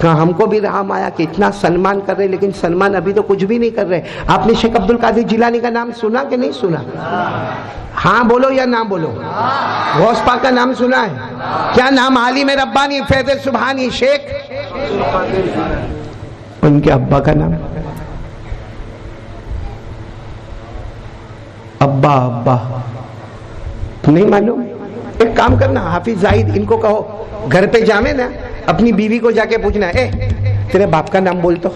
کہا ہم کو بھی رحم آیا کہ اتنا سلمان کر رہے، لیکن سلمان ابھی تو کچھ بھی نہیں کر رہے. آپ نے شیخ عبد القادر جیلانی کا نام سنا کہ نہیں سنا؟ ہاں بولو یا نہ بولو؟ غوث پاک کا نام سنا ہے؟ کیا نام؟ عالم ربانی فیض سبحانی شیخ. ان کے ابا کا نام ابا نہیں معلوم؟ ایک کام کرنا، حافظ زاہد ان کو کہو گھر پہ جامے نا، اپنی بیوی کو جا کے پوچھنا، اے تیرے باپ کا نام بول تو،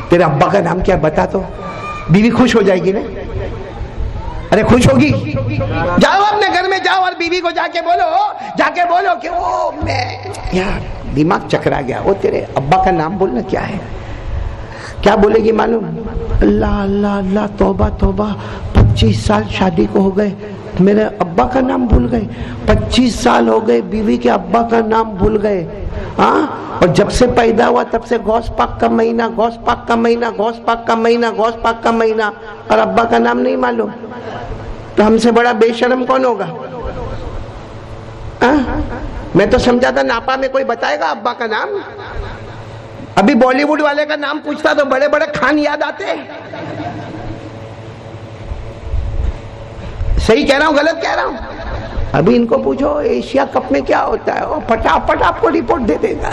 تیرے ابا کا نام کیا بتا تو. بیوی خوش ہو جائے گی نا؟ ارے خوش ہوگی. جاؤ اپنے گھر میں جاؤ اور بیوی کو جا کے بولو کہ وہ میں یار دماغ چکرا گیا، وہ تیرے ابا کا نام بولنا کیا ہے. کیا بولے گی معلوم؟ اللہ اللہ اللہ، توبہ توبہ، 25 سال شادی کو ہو گئے، میرے ابا کا نام بھول گئے. 25 سال ہو گئے بیوی کے ابا کا نام بھول گئے. ہاں، اور جب سے پیدا ہوا تب سے غوث پاک کا مہینہ، غوث پاک کا مہینہ، غوث پاک کا مہینہ، غوث پاک کا مہینہ، اور ابا کا نام نہیں معلوم. تو ہم سے بڑا بے شرم کون ہوگا؟ میں تو سمجھا تھا ناپا میں کوئی بتائے گا ابا کا نام. ابھی بالی ووڈ والے کا نام پوچھتا تو بڑے بڑے خان یاد آتے. صحیح کہہ رہا ہوں غلط کہہ رہا ہوں؟ ابھی ان کو پوچھو ایشیا کپ میں کیا ہوتا ہے، وہ پٹاپٹ آپ کو رپورٹ دے دے گا،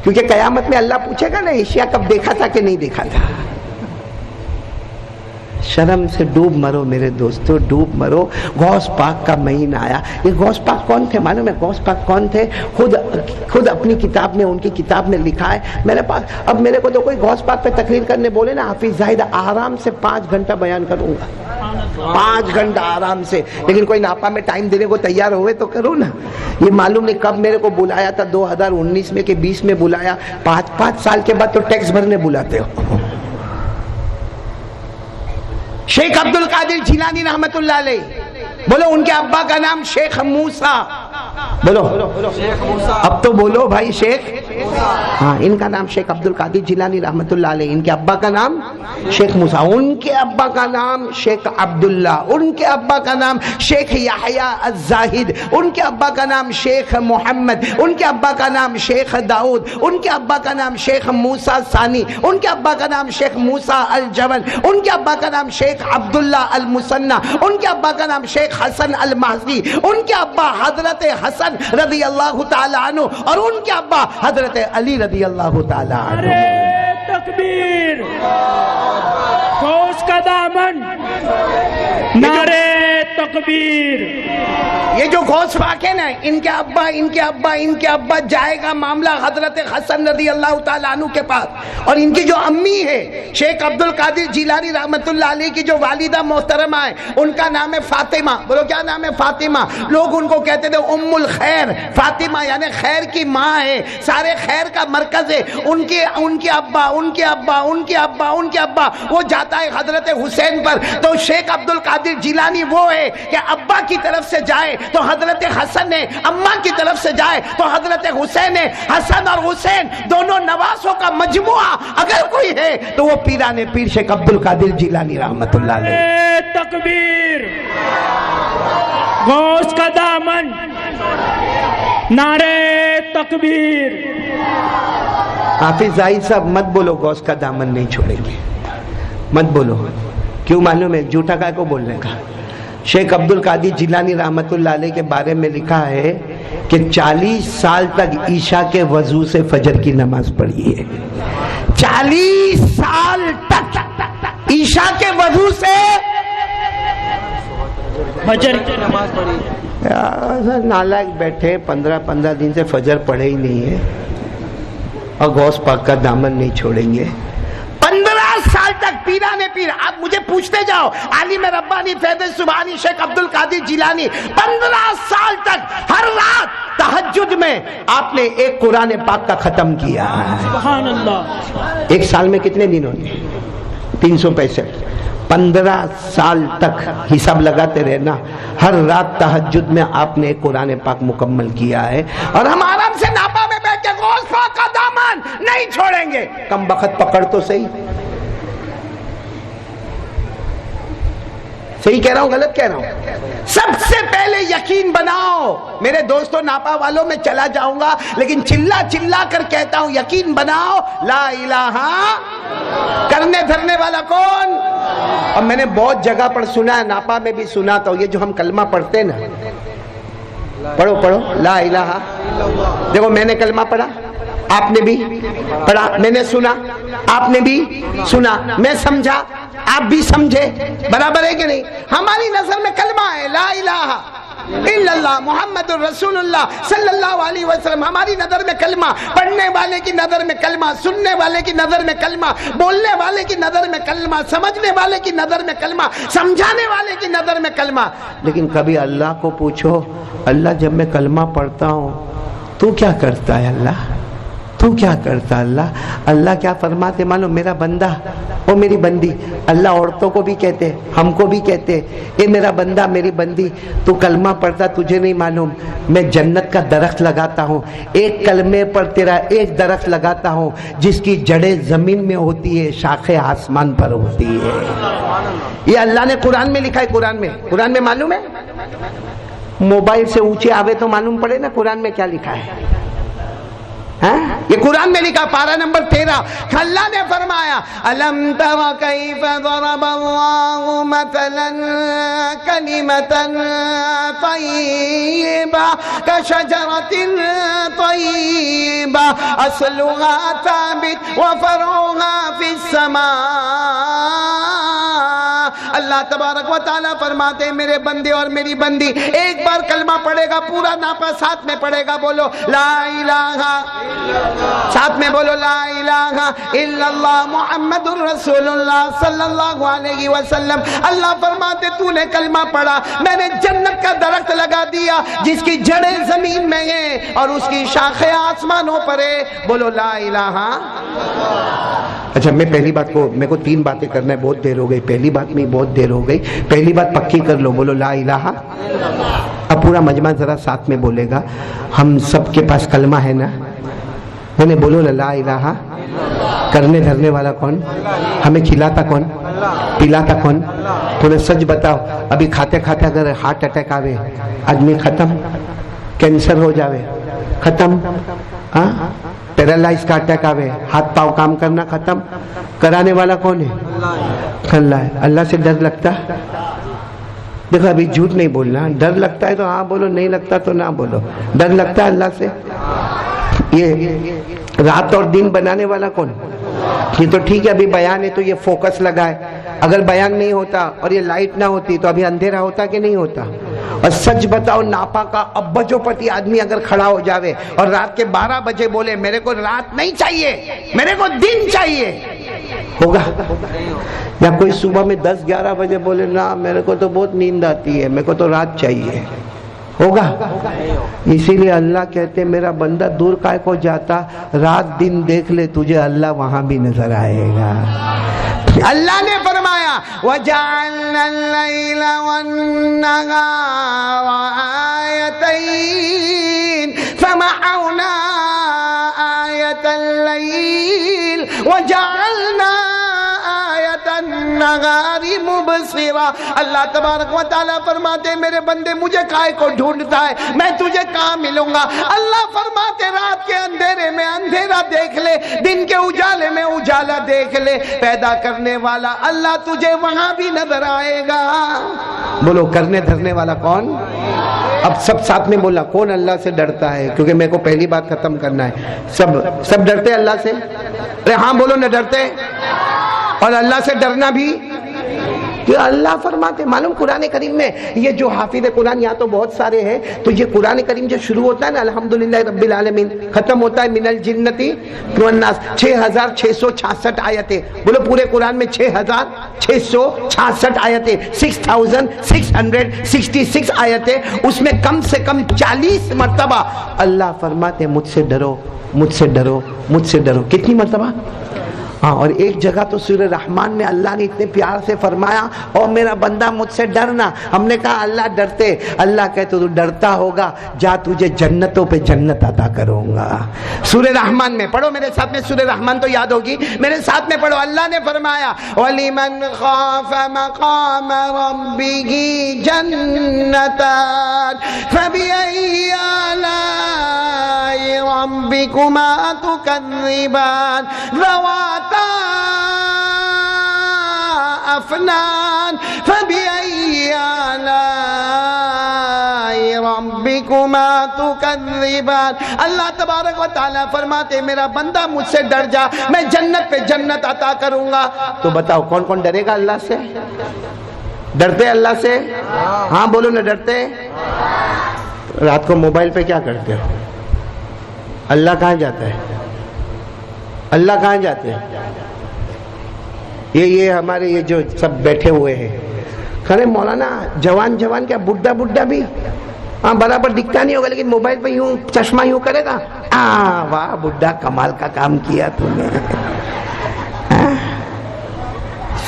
کیونکہ قیامت میں اللہ پوچھے گا نا ایشیا کپ دیکھا تھا کہ نہیں دیکھا تھا. شرم سے ڈوب مرو میرے دوستو، ڈوب مرو. غوث پاک کا مہینہ آیا. یہ غوث پاک کون تھے معلوم ہے؟ غوث پاک کون تھے؟ خود اپنی کتاب میں، ان کی کتاب میں لکھا ہے میرے پاس. اب میرے کو تو کوئی غوث پاک پہ تقریر کرنے بولے نا حافظ زاہد، آرام سے 5 گھنٹہ بیان کروں گا، 5 گھنٹہ آرام سے. لیکن کوئی ناپا میں ٹائم دینے کو تیار ہوئے تو کرو نا. یہ معلوم نہیں کب میرے کو بلایا تھا، 2019 میں کہ 20 میں بلایا. 5 سال کے بعد تو ٹیکس بھرنے بلاتے ہو. شیخ عبد القادر جیلانی رحمت اللہ علیہ، بولو ان کے ابا کا نام شیخ موسیٰ. بولو اب تو بولو بھائی شیخ. ہاں، ان کا نام شیخ عبد القادر جیلانی رحمت اللہ علیہ. ان کے ابا کا نام شیخ موسیٰ. ان کے ابا کا نام شیخ عبداللہ. ان کے ابا کا نام شیخ یحییٰ الزاہد. ان کے ابا کا نام شیخ محمد. ان کے ابا کا نام شیخ داؤد. ان کے ابا کا نام شیخ موسیٰ ثانی. ان کے ابا کا نام شیخ موسیٰ الجبل. ان کے ابا کا نام شیخ عبداللہ المثنی. ان کے ابا کا نام شیخ حسن المہدی. ان کے ابا حضرت حسن رضی اللہ تعالی عنہ، اور ان کے ابا حضرت علی رضی اللہ تعالی عنہ. نعرہ تکبیر، غوث کا دامن، نعرہ تکبیر. یہ جو غوث پاک ہے نا، ان کے ابا جائے گا معاملہ حضرت حسن رضی اللہ تعالیٰ عنہ کے پاس. اور ان کی جو امی ہے شیخ عبد القادر جیلانی رحمت اللہ علیہ کی جو والدہ محترمہ ہے، ان کا نام ہے فاطمہ. بولو کیا نام ہے؟ فاطمہ. لوگ ان کو کہتے تھے ام الخیر. فاطمہ یعنی خیر کی ماں ہے، سارے خیر کا مرکز ہے. ان کے ابا وہ جاتا ہے حضرت حسین پر. تو شیخ عبد القادر جیلانی وہ ہے کہ ابا کی طرف سے جائے تو حضرت حسن ہے، اماں کی طرف سے جائے تو حضرت حسین ہے. حسن اور حسین دونوں نواسوں کا مجموعہ اگر کوئی ہے تو وہ پیران پیر شیخ عبد القادر جیلانی رحمت اللہ علیہ. نعرہ تکبیر، غوث کا دامن، نعرہ تکبیر. حافظ زاہد صاحب مت بولو غوث کا دامن نہیں چھوڑیں گے، مت بولو. کیوں معلوم ہے؟ جھوٹا کا کو بولنے کا. شیخ عبد القادر جیلانی رحمت اللہ علیہ کے بارے میں لکھا ہے کہ 40 سال تک عشاء کے وضو سے فجر کی نماز پڑھی ہے. 40 سال تک عشاء کے وضو سے فجر کی نماز پڑھی. نالائق بیٹھے 15 دن سے فجر پڑھے ہی نہیں ہے اور غوث پاک کا دامن نہیں چھوڑیں گے. 15 سال تک پیران پیر. آپ مجھے پوچھتے جاؤ عالم ربانی فیض سبحانی شیخ عبد القادر جیلانی 15 سال تک ہر رات تہجد میں آپ نے ایک قرآن پاک کا ختم کیا. سبحان اللہ. ایک سال میں کتنے دن ہوتے؟ 365. 15 سال تک حساب لگاتے رہنا. ہر رات تہجد میں آپ نے ایک قرآن پاک مکمل کیا ہے. اور ہم آرام سے ناپا میں بیٹھ کے غوث پاک کا دامن نہیں چھوڑیں گے. کم بخت پکڑ تو صحیح. صحیح کہہ رہا ہوں غلط کہہ رہا ہوں؟ سب سے پہلے یقین بناؤ. میرے دوستوں ناپا والوں میں چلا جاؤں گا لیکن چلا چلا کر کہتا ہوں یقین بناؤ لا الہ. کرنے دھرنے والا کون؟ اور میں نے بہت جگہ پر سنا ہے, ناپا میں بھی سنا تھا, یہ جو ہم کلمہ پڑھتے ہیں نا, پڑھو لا الہ. دیکھو میں نے کلمہ پڑھا, آپ نے بھی پڑھا, میں نے سنا, آپ نے بھی سنا, میں سمجھا, آپ بھی سمجھے, برابر ہے کہ نہیں؟ ہماری نظر میں کلمہ ہے لا الہ الا اللہ محمد الرسول اللہ صلی اللہ علیہ وسلم. ہماری نظر میں کلمہ, پڑھنے والے کی نظر میں کلمہ, سننے والے کی نظر میں کلمہ, بولنے والے کی نظر میں کلمہ, سمجھنے والے کی نظر میں کلمہ, سمجھانے والے کی نظر میں کلمہ. لیکن کبھی اللہ کو پوچھو, اللہ جب میں کلمہ پڑھتا ہوں تو کیا کرتا ہے اللہ, تو کیا کرتا اللہ؟ اللہ کیا فرماتے معلوم؟ میرا بندہ او میری بندی. اللہ عورتوں کو بھی کہتے, ہم کو بھی کہتے, اے میرا بندہ میری بندی, تو کلمہ پڑھتا تجھے نہیں معلوم میں جنت کا درخت لگاتا ہوں, ایک کلمے پر تیرا ایک درخت لگاتا ہوں جس کی جڑیں زمین میں ہوتی ہے, شاخیں آسمان پر ہوتی ہے. یہ اللہ نے قرآن میں لکھا ہے. قرآن میں معلوم ہے؟ موبائل سے اونچے آوے تو معلوم پڑے نا قرآن میں کیا لکھا ہے. یہ قرآن میں لکھا, پارہ نمبر 13. اللہ نے فرمایا الم تر کیف ضرب اللہ مثلا کلمۃ طیبہ کشجرۃ طیبہ اصلها ثابت وفرعها فی السماء. اللہ تبارک و تعالیٰ فرماتے ہیں میرے بندے اور میری بندی ایک بار کلمہ پڑھے گا, پورا ناپا ساتھ میں پڑھے گا, بولو لا الہ, ساتھ میں بولو لا الہ الا اللہ محمد الرسول اللہ صلی اللہ علیہ وسلم. اللہ فرماتے تو نے کلمہ پڑھا, میں نے جنت کا درخت لگا دیا جس کی جڑیں زمین میں ہیں اور اس کی شاخیں آسمانوں پر ہے. بولو لا الہ. اچھا میں پہلی بات کو, میرے کو 3 باتیں کرنا ہے, بہت دیر ہو گئی, پہلی بات میں بہت دیر ہو گئی, پہلی بات پکی کر لو, بولو لا الہ. اب پورا مجمع ذرا ساتھ میں بولے گا, ہم سب کے پاس کلمہ ہے نا, میں نے بولو لا الہ. کرنے دھرنے والا کون؟ ہمیں کھلاتا کون, پلاتا کون؟ تھوڑے سچ بتاؤ. ابھی کھاتے کھاتے اگر ہارٹ اٹیک آوے آدمی ختم, کینسر ہو جاوے ختم, پیرالائز کا اٹیک آوے, ہاتھ پاؤں کام کرنا ختم, کرانے والا کون ہے؟ اللہ ہے. اللہ سے ڈر لگتا؟ دیکھو ابھی جھوٹ نہیں بولنا, ڈر لگتا ہے تو ہاں بولو, نہیں لگتا تو نہ بولو. ڈر لگتا ہے اللہ سے؟ یہ رات اور دن بنانے والا کون؟ یہ تو ٹھیک ہے ابھی بیان ہے تو یہ فوکس لگا ہے, اگر بیان نہیں ہوتا اور یہ لائٹ نہ ہوتی تو ابھی اندھیرا ہوتا کہ نہیں ہوتا؟ اور سچ بتاؤ ناپا کا ابجو پتی آدمی اگر کھڑا ہو جاوے اور رات کے 12 بجے بولے میرے کو رات نہیں چاہیے, میرے کو دن چاہیے, ہوگا؟ یا کوئی صبح میں 10-11 بجے بولے نا میرے کو تو بہت نیند آتی ہے, میرے کو تو رات چاہیے, ہوگا؟ اسی لیے اللہ کہتے میرا بندہ دور کائے کو جاتا, رات دن دیکھ لے تجھے اللہ وہاں بھی نظر آئے گا. اللہ نے فرمایا وَجَعَلْنَا اللَّيْلَ وَالنَّهَارَ آيَتَيْنِ فَمَحَوْنَا آيَةَ اللَّيْلِ وَجَعَلْنَا آيَةَ النَّهَارِ مُبْصِرًا. اللہ تبارک و تعالیٰ فرماتے ہیں میرے بندے مجھے کائے کو ڈھونڈتا ہے, میں تجھے کہاں ملوں گا؟ اللہ فرماتے رات کے اندھیرے میں اندھیرا دیکھ لے, دن کے اجالے میں اجالا دیکھ لے, پیدا کرنے والا اللہ تجھے وہاں بھی نظر آئے گا. بولو کرنے دھرنے والا کون؟ اب سب ساتھ میں بولا کون اللہ سے ڈرتا ہے, کیونکہ میرے کو پہلی بات ختم کرنا ہے. سب ڈرتے اللہ سے؟ ارے ہاں بولو نہ ڈرتے. اور اللہ سے ڈرنا بھی کہ اللہ فرماتے معلوم قرآن کریم میں یہ جو حافظ قرآن یہاں تو بہت سارے ہیں, تو یہ قرآن کریم جو شروع ہوتا ہے نا الحمدللہ رب العالمین, ختم ہوتا ہے من الجنتی والناس, 6666 آیتیں. بولو پورے قرآن میں 6666 آیتیں, 6666 آیتیں, اس میں کم سے کم 40 مرتبہ اللہ فرماتے مجھ سے ڈرو, مجھ سے ڈرو, مجھ سے ڈرو. کتنی مرتبہ؟ ہاں، اور ایک جگہ تو سورہ رحمان میں اللہ نے اتنے پیار سے فرمایا اور میرا بندہ مجھ سے ڈرنا. ہم نے کہا اللہ ڈرتے، اللہ کہتے تو ڈرتا ہوگا، جا تجھے جنتوں پہ جنت عطا کروں گا. سورہ رحمان میں پڑھو میرے ساتھ میں، سورہ رحمان تو یاد ہوگی، میرے ساتھ میں پڑھو. اللہ نے فرمایا وَلِمَنْ خَافَ مَقَامَ رَبِّهِ جَنَّتَانِ فَبِأَيِّ آلَاءِ رَبِّكُمَا تُكَذِّبَانِ ذَوَاتَا أَفْنَانٍ فَبِأَيِّ آلَاءِ رَبِّكُمَا تُكَذِّبَانِ. اللہ تبارک و تعالیٰ فرماتے میرا بندہ مجھ سے ڈر جا، میں جنت پہ جنت عطا کروں گا. تو بتاؤ کون کون ڈرے گا اللہ سے؟ ڈرتے اللہ سے؟ ہاں بولو نا، ڈرتے؟ رات کو موبائل پہ کیا کرتے ہو؟ اللہ کہاں جاتا ہے؟ اللہ کہاں جاتے ہیں؟ یہ ہمارے یہ جو سب بیٹھے ہوئے ہیں، خرے مولانا جوان جوان کیا بڈھا بڈھا بھی ہاں برابر دکھتا نہیں ہوگا، لیکن موبائل پہ یوں چشمہ یوں کرے گا، واہ بڈھا کمال کا کام کیا تم نے.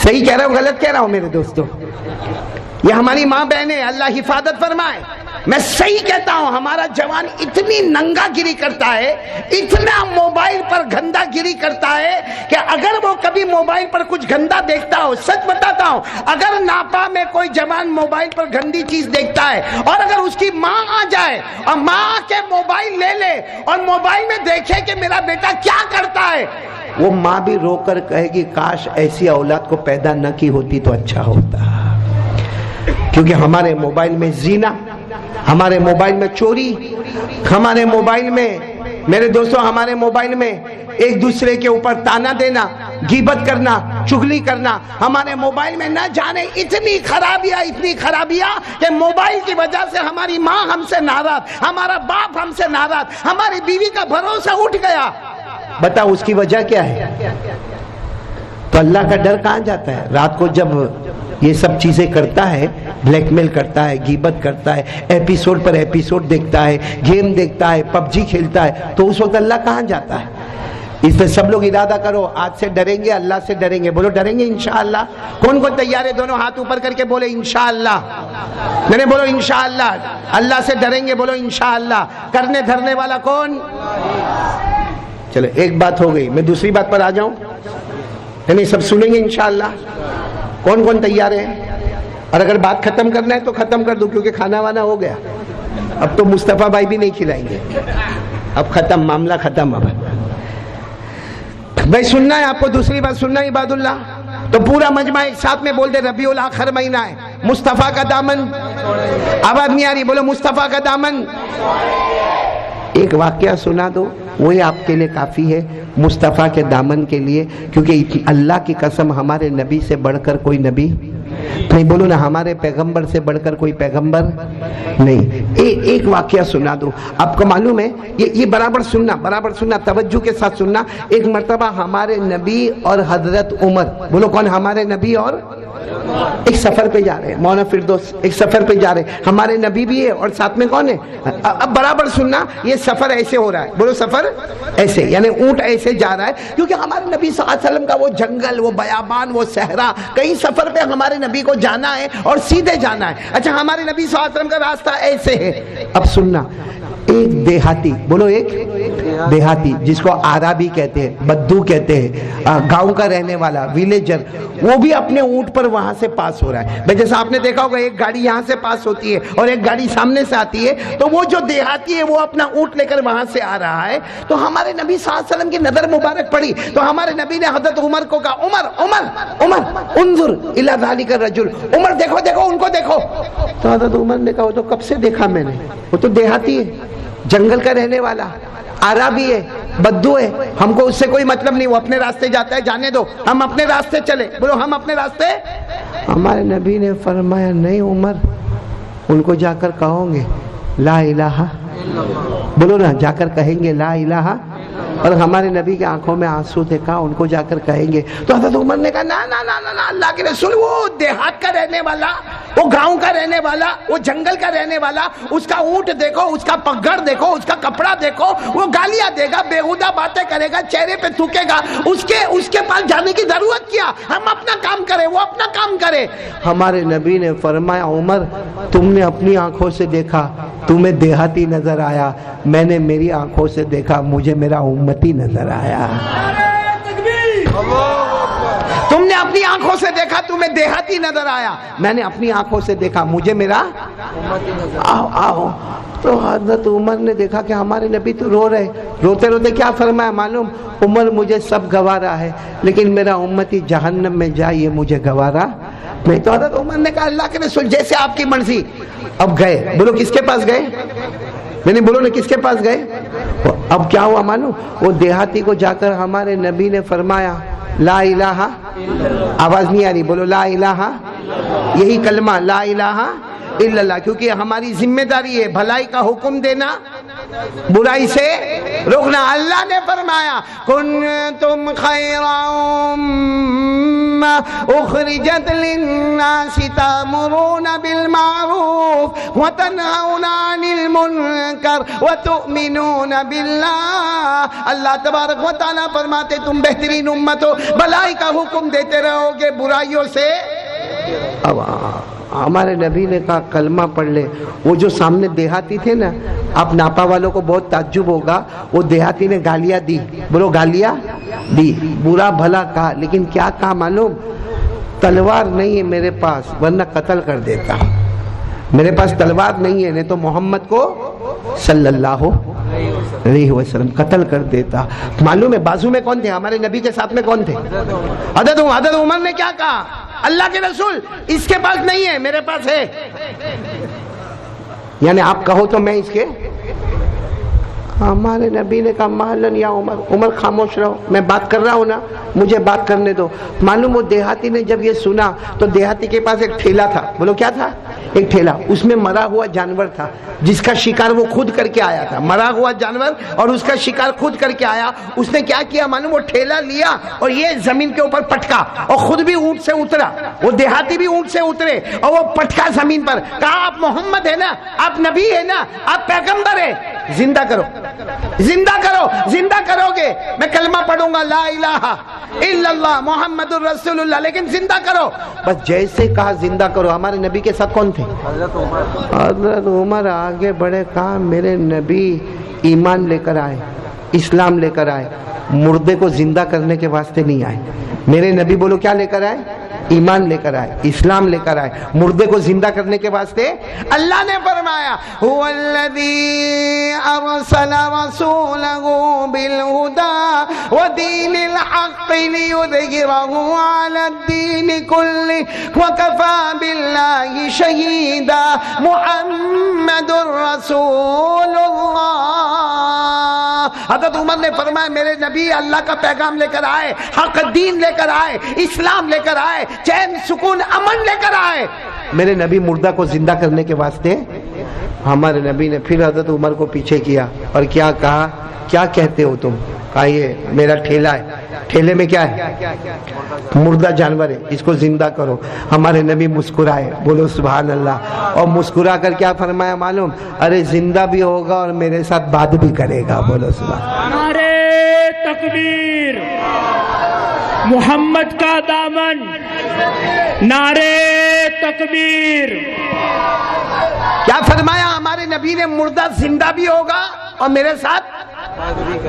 صحیح کہہ رہا ہوں غلط کہہ رہا ہوں میرے دوستو؟ یہ ہماری ماں بہنیں، اللہ حفاظت فرمائے. میں صحیح کہتا ہوں، ہمارا جوان اتنی ننگا گیری کرتا ہے، اتنا موبائل پر گندا گیری کرتا ہے کہ اگر وہ کبھی موبائل پر کچھ گندا دیکھتا ہو، سچ بتاتا ہوں، اگر ناپا میں کوئی جوان موبائل پر گندی چیز دیکھتا ہے اور اگر اس کی ماں آ جائے اور ماں کے موبائل لے لے اور موبائل میں دیکھے کہ میرا بیٹا کیا کرتا ہے، وہ ماں بھی رو کر کہے گی کاش ایسی اولاد کو پیدا نہ کی ہوتی تو اچھا ہوتا. کیونکہ ہمارے موبائل میں زینا، ہمارے موبائل میں چوری، ہمارے موبائل میں میرے دوستوں، ہمارے موبائل میں ایک دوسرے کے اوپر تانا دینا، غیبت کرنا، چغلی کرنا، ہمارے موبائل میں نہ جانے اتنی خرابیاں کہ موبائل کی وجہ سے ہماری ماں ہم سے ناراض، ہمارا باپ ہم سے ناراض، ہماری بیوی کا بھروسہ اٹھ گیا. بتاؤ اس کی وجہ کیا ہے؟ تو اللہ کا ڈر کہاں جاتا ہے؟ رات کو جب یہ سب چیزیں کرتا ہے، بلیک میل کرتا ہے، غیبت کرتا ہے، ایپیسوڈ پر ایپیسوڈ دیکھتا ہے، گیم دیکھتا ہے، پب جی کھیلتا ہے، تو اس وقت اللہ کہاں جاتا ہے؟ اس سے سب لوگ ارادہ کرو آج سے ڈریں گے، اللہ سے ڈریں گے. بولو ڈریں گے انشاءاللہ. کون کون تیار ہے؟ دونوں ہاتھ اوپر کر کے بولے انشاءاللہ. میں نے بولو انشاءاللہ. اللہ سے ڈریں گے، بولو انشاءاللہ. کرنے دھرنے والا کون؟ چلو ایک بات ہو گئی، میں دوسری بات پر آ جاؤں. نہیں سب سنیں گے انشاءاللہ. کون کون تیار ہے؟ اور اگر بات ختم کرنا ہے تو ختم کر دو، کیونکہ کھانا وانا ہو گیا. اب تو مصطفیٰ بھائی بھی نہیں کھلائیں گے، اب ختم، معاملہ ختم. اب بھائی سننا ہے آپ کو، دوسری بات سننا ہے عباد اللہ. تو پورا مجمع ایک ساتھ میں بول دے ربیع الاخر مہینہ ہے، مصطفیٰ کا دامن. آواز نہیں آ رہی؟ بولو مصطفیٰ کا دامن. ایک واقعہ سنا دو، وہی آپ کے لیے کافی ہے مصطفیٰ کے دامن کے لیے. کیونکہ اللہ کی قسم ہمارے نبی سے بڑھ کر کوئی نبی نہیں. بولو نا، ہمارے پیغمبر سے بڑھ کر کوئی پیغمبر نہیں. ایک واقعہ سنا دو. آپ کو معلوم ہے یہ برابر سننا، توجہ کے ساتھ سننا. ایک مرتبہ ہمارے نبی اور حضرت عمر، بولو کون؟ ہمارے نبی اور ایک سفر پہ جا رہے ہیں. مولانا فردوس ایک سفر پہ جا رہے ہیں، ہمارے نبی بھی ہے اور ساتھ میں کون ہے؟ اب برابر سننا، یہ سفر ایسے ہو رہا ہے. بولو سفر ایسے، یعنی اونٹ ایسے جا رہا ہے، کیونکہ ہمارے نبی صلی اللہ علیہ وسلم کا وہ جنگل، وہ بیابان، وہ صحرا، کئی سفر پہ ہمارے نبی کو جانا ہے اور سیدھے جانا ہے. اچھا ہمارے نبی صلی اللہ علیہ وسلم کا راستہ ایسے ہے. اب سننا، ایک دیہاتی، بولو ایک دیہاتی جس کو عربی کہتے ہیں، بدو کہتے ہیں، گاؤں کا رہنے والا، ویلیجر، وہ بھی اپنے اونٹ پر وہاں سے پاس ہو رہا ہے. بھائی جیسا آپ نے دیکھا ہوگا ایک گاڑی یہاں سے پاس ہوتی ہے اور ایک گاڑی سامنے سے آتی ہے، تو وہ جو دیہاتی ہے وہ اپنا اونٹ لے کر وہاں سے آ رہا ہے. تو ہمارے نبی صلی اللہ علیہ وسلم کی نظر مبارک پڑی، تو ہمارے نبی نے حضرت عمر کو کہا عمر عمر عمر انظر الی ذالک الرجل، عمر دیکھو دیکھو ان کو دیکھو. تو حضرت عمر نے کہا وہ تو کب سے دیکھا میں نے، وہ تو دیہاتی ہے، جنگل کا رہنے والا، عربی ہے، بدو ہے، ہم کو اس سے کوئی مطلب نہیں، وہ اپنے راستے جاتا ہے، جانے دو، ہم اپنے راستے چلے. بولو ہم اپنے راستے. ہمارے نبی نے فرمایا نہیں عمر، ان کو جا کر کہو گے لا الہ، بولو نا، جا کر کہیں گے لا الہ. اور ہمارے نبی کی آنکھوں میں آنسو دیکھا، ان کو جا کر کہیں گے تو حضرت عمر نے کہا نا نا نا نا نا، اللہ کے رسول، وہ دیہات کا رہنے والا، وہ گاؤں کا رہنے والا، وہ جنگل کا رہنے والا، اس کا اونٹ دیکھو، اس کا پگڑ دیکھو، اس کا کپڑا دیکھو، وہ گالیاں دے گا، بےہودہ باتیں کرے گا، چہرے پہ تھوکے گا، اس کے پاس جانے کی ضرورت کیا؟ ہم اپنا کام کریں، وہ اپنا کام کرے۔ ہمارے نبی نے فرمایا عمر تم نے اپنی آنکھوں سے دیکھا، تمہیں دیہاتی نظر آیا، میں نے میری آنکھوں سے دیکھا، مجھے میرا امتی نظر آیا۔ تم نے اپنی آنکھوں سے دیکھا، تمہیں دیہاتی نظر آیا، میں نے اپنی آنکھوں سے دیکھا، مجھے میرا آؤ۔ تو حضرت عمر نے دیکھا کہ ہمارے نبی تو رو رہے، روتے روتے کیا فرمایا معلوم؟ عمر مجھے سب گوارا ہے لیکن میرا امتی جہنم میں جائے یہ مجھے گوارا نہیں۔ تو حضرت عمر نے کہا اللہ کے رسول جیسے آپ کی مرضی۔ اب گئے، بولو کس کے پاس گئے؟ میں نے بولو نا کس کے پاس گئے؟ اب کیا ہوا معلوم؟ وہ دیہاتی کو جا کر ہمارے نبی نے فرمایا لا الہ، آواز نہیں آ رہی، بولو لا الہ، یہی کلمہ لا الہ الا اللہ، کیونکہ ہماری ذمہ داری ہے بھلائی کا حکم دینا، برائی سے روکنا۔ اللہ نے فرمایا کنتم خیر امہ اخرجت للناس تأمرون بالمعروف وتنہون عن المنکر وتؤمنون باللہ۔ اللہ تبارک و تعالیٰ فرماتے تم بہترین امت ہو، بھلائی کا حکم دیتے رہو گے، برائیوں سے۔ اب ہمارے نبی نے کہا کلمہ پڑھ لے۔ وہ جو سامنے دیہاتی تھے نا، آپ ناپا والوں کو بہت تعجب ہوگا، وہ دیہاتی نے گالیاں دی، بولو گالیاں دی، برا بھلا کہا، لیکن کیا کہا معلوم؟ تلوار نہیں ہے میرے پاس ورنہ قتل کر دیتا، میرے پاس تلوار نہیں ہے نہیں تو محمد کو صلی اللہ علیہ وسلم قتل کر دیتا۔ معلوم ہے بازو میں کون تھے؟ ہمارے نبی کے ساتھ میں کون تھے؟ حضرت عمر نے کیا کہا؟ اللہ کے رسول اس کے پاس نہیں ہے، میرے پاس ہے، یعنی آپ کہو تو میں اس کے۔ ہمارے نبی نے کہا مالن یا عمر، عمر خاموش رہو، میں بات کر رہا ہوں نا، مجھے بات کرنے دو۔ معلوم وہ دیہاتی نے جب یہ سنا تو دیہاتی کے پاس ایک ٹھیلا تھا، بولو کیا تھا؟ ایک ٹھیلا، اس میں مرا ہوا جانور تھا جس کا شکار وہ خود کر کے آیا تھا، مرا ہوا جانور اور اس کا شکار خود کر کے آیا۔ اس نے کیا کیا معلوم؟ وہ ٹھیلا لیا اور یہ زمین کے اوپر پٹکا اور خود بھی اونٹ سے اترا، وہ دیہاتی بھی اونٹ سے اترے اور وہ پٹکا زمین پر، کہا آپ محمد ہے نا، آپ نبی ہے نا، آپ پیغمبر ہے، زندہ کرو، زندہ کرو، زندہ کرو گے میں کلمہ پڑھوں گا لا الہ الا اللہ محمد الرسول اللہ، لیکن زندہ کرو۔ بس جیسے کہا زندہ کرو۔ ہمارے نبی کے ساتھ کون تھے؟ حضرت عمر آگے بڑھے، کہا میرے نبی ایمان لے کر آئے، اسلام لے کر آئے، مردے کو زندہ کرنے کے واسطے نہیں آئے۔ میرے نبی بولو کیا لے کر آئے؟ ایمان لے کر آئے، اسلام لے کر آئے، مردے کو زندہ کرنے کے واسطے۔ اللہ نے فرمایا هو الذی ارسل رسولہ بالہدی ودین الحق لیظہرہ علی الدین کلہ وکفی باللہ شہیدا محمد رسول اللہ۔ حضرت عمر نے فرمایا میرے نبی اللہ کا پیغام لے کر آئے، حق دین لے کر آئے، اسلام لے کر آئے، چین سکون امن لے کر آئے۔ میرے نبی مردہ کو زندہ کرنے کے واسطے۔ ہمارے نبی نے پھر حضرت عمر کو پیچھے کیا اور کیا کہا؟ کیا کہتے ہو تم؟ کہا یہ میرا ٹھیلا ہے، ٹھیلے میں کیا ہے؟ مردہ جانور ہے، اس کو زندہ کرو۔ ہمارے نبی مسکرائے، بولو سبحان اللہ، اور مسکرا کر کیا فرمایا معلوم؟ ارے زندہ بھی ہوگا اور میرے ساتھ بات بھی کرے گا، بولو سبحان۔ نعرے تکبیر، محمد کا دامن، نعرے تکبیر۔ کیا فرمایا ہمارے نبی نے؟ مردہ زندہ بھی ہوگا اور میرے ساتھ۔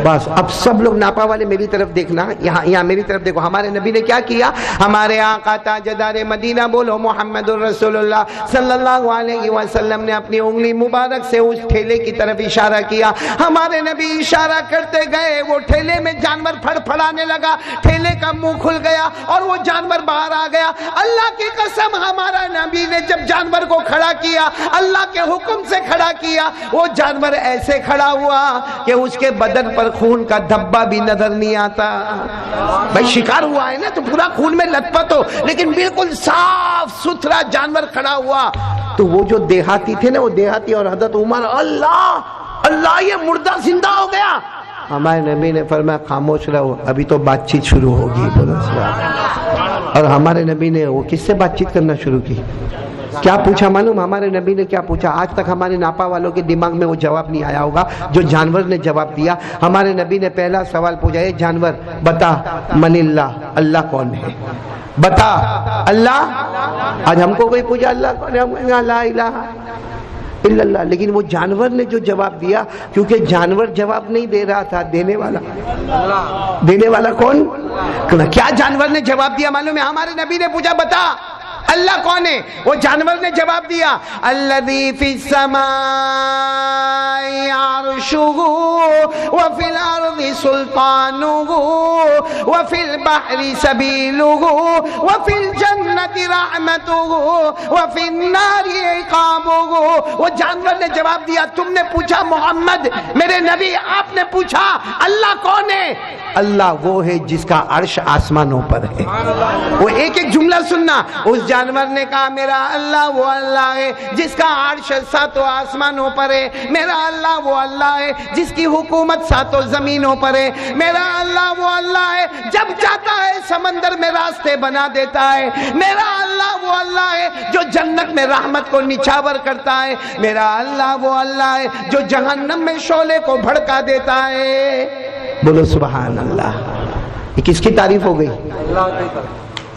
بس اب سب لوگ ناپا والے میری طرف دیکھنا، یہاں میری طرف دیکھو۔ ہمارے نبی نے کیا کیا؟ ہمارے آقا تاجدار مدینہ بولو محمد الرسول اللہ صلی اللہ علیہ وسلم نے اپنی انگلی مبارک سے اس ٹھیلے کی طرف اشارہ کیا۔ ہمارے نبی اشارہ کرتے گئے، وہ ٹھیلے میں جانور پھڑ پھڑانے لگا، ٹھیلے کا منہ کھل گیا اور وہ جانور باہر آ گیا۔ اللہ کی قسم ہمارا نبی نے جب جانور کو کھڑا کیا، اللہ کے حکم سے کھڑا کیا، وہ جانور ایسے کھڑا ہوا کہ اس کے بدن پر خون کا دھبا بھی نظر نہیں آتا۔ بھائی شکار ہوا ہے نا تو پورا خون میں لت پت ہو، لیکن بالکل صاف ستھرا جانور کھڑا ہوا۔ تو وہ جو دیہاتی تھے نا، وہ دیہاتی اور حضرت عمر، اللہ اللہ یہ مردہ زندہ ہو گیا۔ ہمارے نبی نے فرمایا خاموش رہو، ابھی تو بات چیت شروع ہوگی. بولو سبحان اللہ. اور ہمارے نبی نے وہ کس سے بات چیت کرنا شروع کی؟ کیا پوچھا معلوم؟ ہمارے نبی نے کیا پوچھا؟ آج تک ہمارے ناپا والوں کے دماغ میں وہ جواب نہیں آیا ہوگا جو جانور نے جواب دیا. ہمارے نبی نے پہلا سوال پوچھا، اے جانور بتا من اللہ، اللہ کون ہے؟ بتا اللہ. آج ہم کو کوئی پوچھا اللہ کون ہے، ہم کہیں گے لا الہ الا اللہ. لیکن وہ جانور نے جو جواب دیا، کیونکہ جانور جواب نہیں دے رہا تھا، دینے والا کون؟ کیا جانور نے جواب دیا معلوم ہے؟ ہمارے نبی نے پوچھا بتا اللہ کون ہے؟ وہ جانور نے جواب دیا الذی فی السماء عرشہ وفی الارض سلطانہ وفی البحر سبیلہ وفی الجنۃ رحمتہ وفی النار عقابہ. وہ جانور نے جواب دیا. تم نے پوچھا محمد میرے نبی آپ نے پوچھا اللہ کون ہے؟ اللہ وہ ہے جس کا عرش آسمانوں پر ہے. وہ ایک ایک جملہ سننا. اس جانور نے کہا میرا اللہ وہ اللہ ہے جس کا عرش ساتوں آسمانوں پر ہے. میرا اللہ وہ اللہ ہے جس کی حکومت ساتوں زمینوں پر ہے. میرا اللہ وہ اللہ ہے جب چاہتا ہے سمندر میں راستے بنا دیتا ہے. میرا اللہ وہ اللہ ہے جو جنت میں رحمت کو نچھاور کرتا ہے. میرا اللہ وہ اللہ ہے جو جہنم میں شعلے کو بھڑکا دیتا ہے. بولو سبحان اللہ. یہ کس کی تعریف ہو گئی؟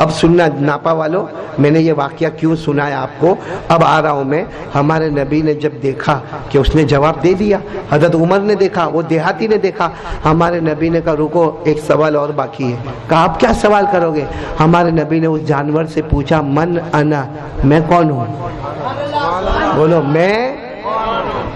اب سننا ناپا والوں، میں نے یہ واقعہ کیوں سنایا آپ کو. اب آ رہا ہوں میں. ہمارے نبی نے جب دیکھا کہ اس نے جواب دے دیا، حضرت عمر نے دیکھا، وہ دیہاتی نے دیکھا، ہمارے نبی نے کہا رکو ایک سوال اور باقی ہے. کہا آپ کیا سوال کرو گے؟ ہمارے نبی نے اس جانور سے پوچھا من انا، میں کون ہوں؟ بولو میں.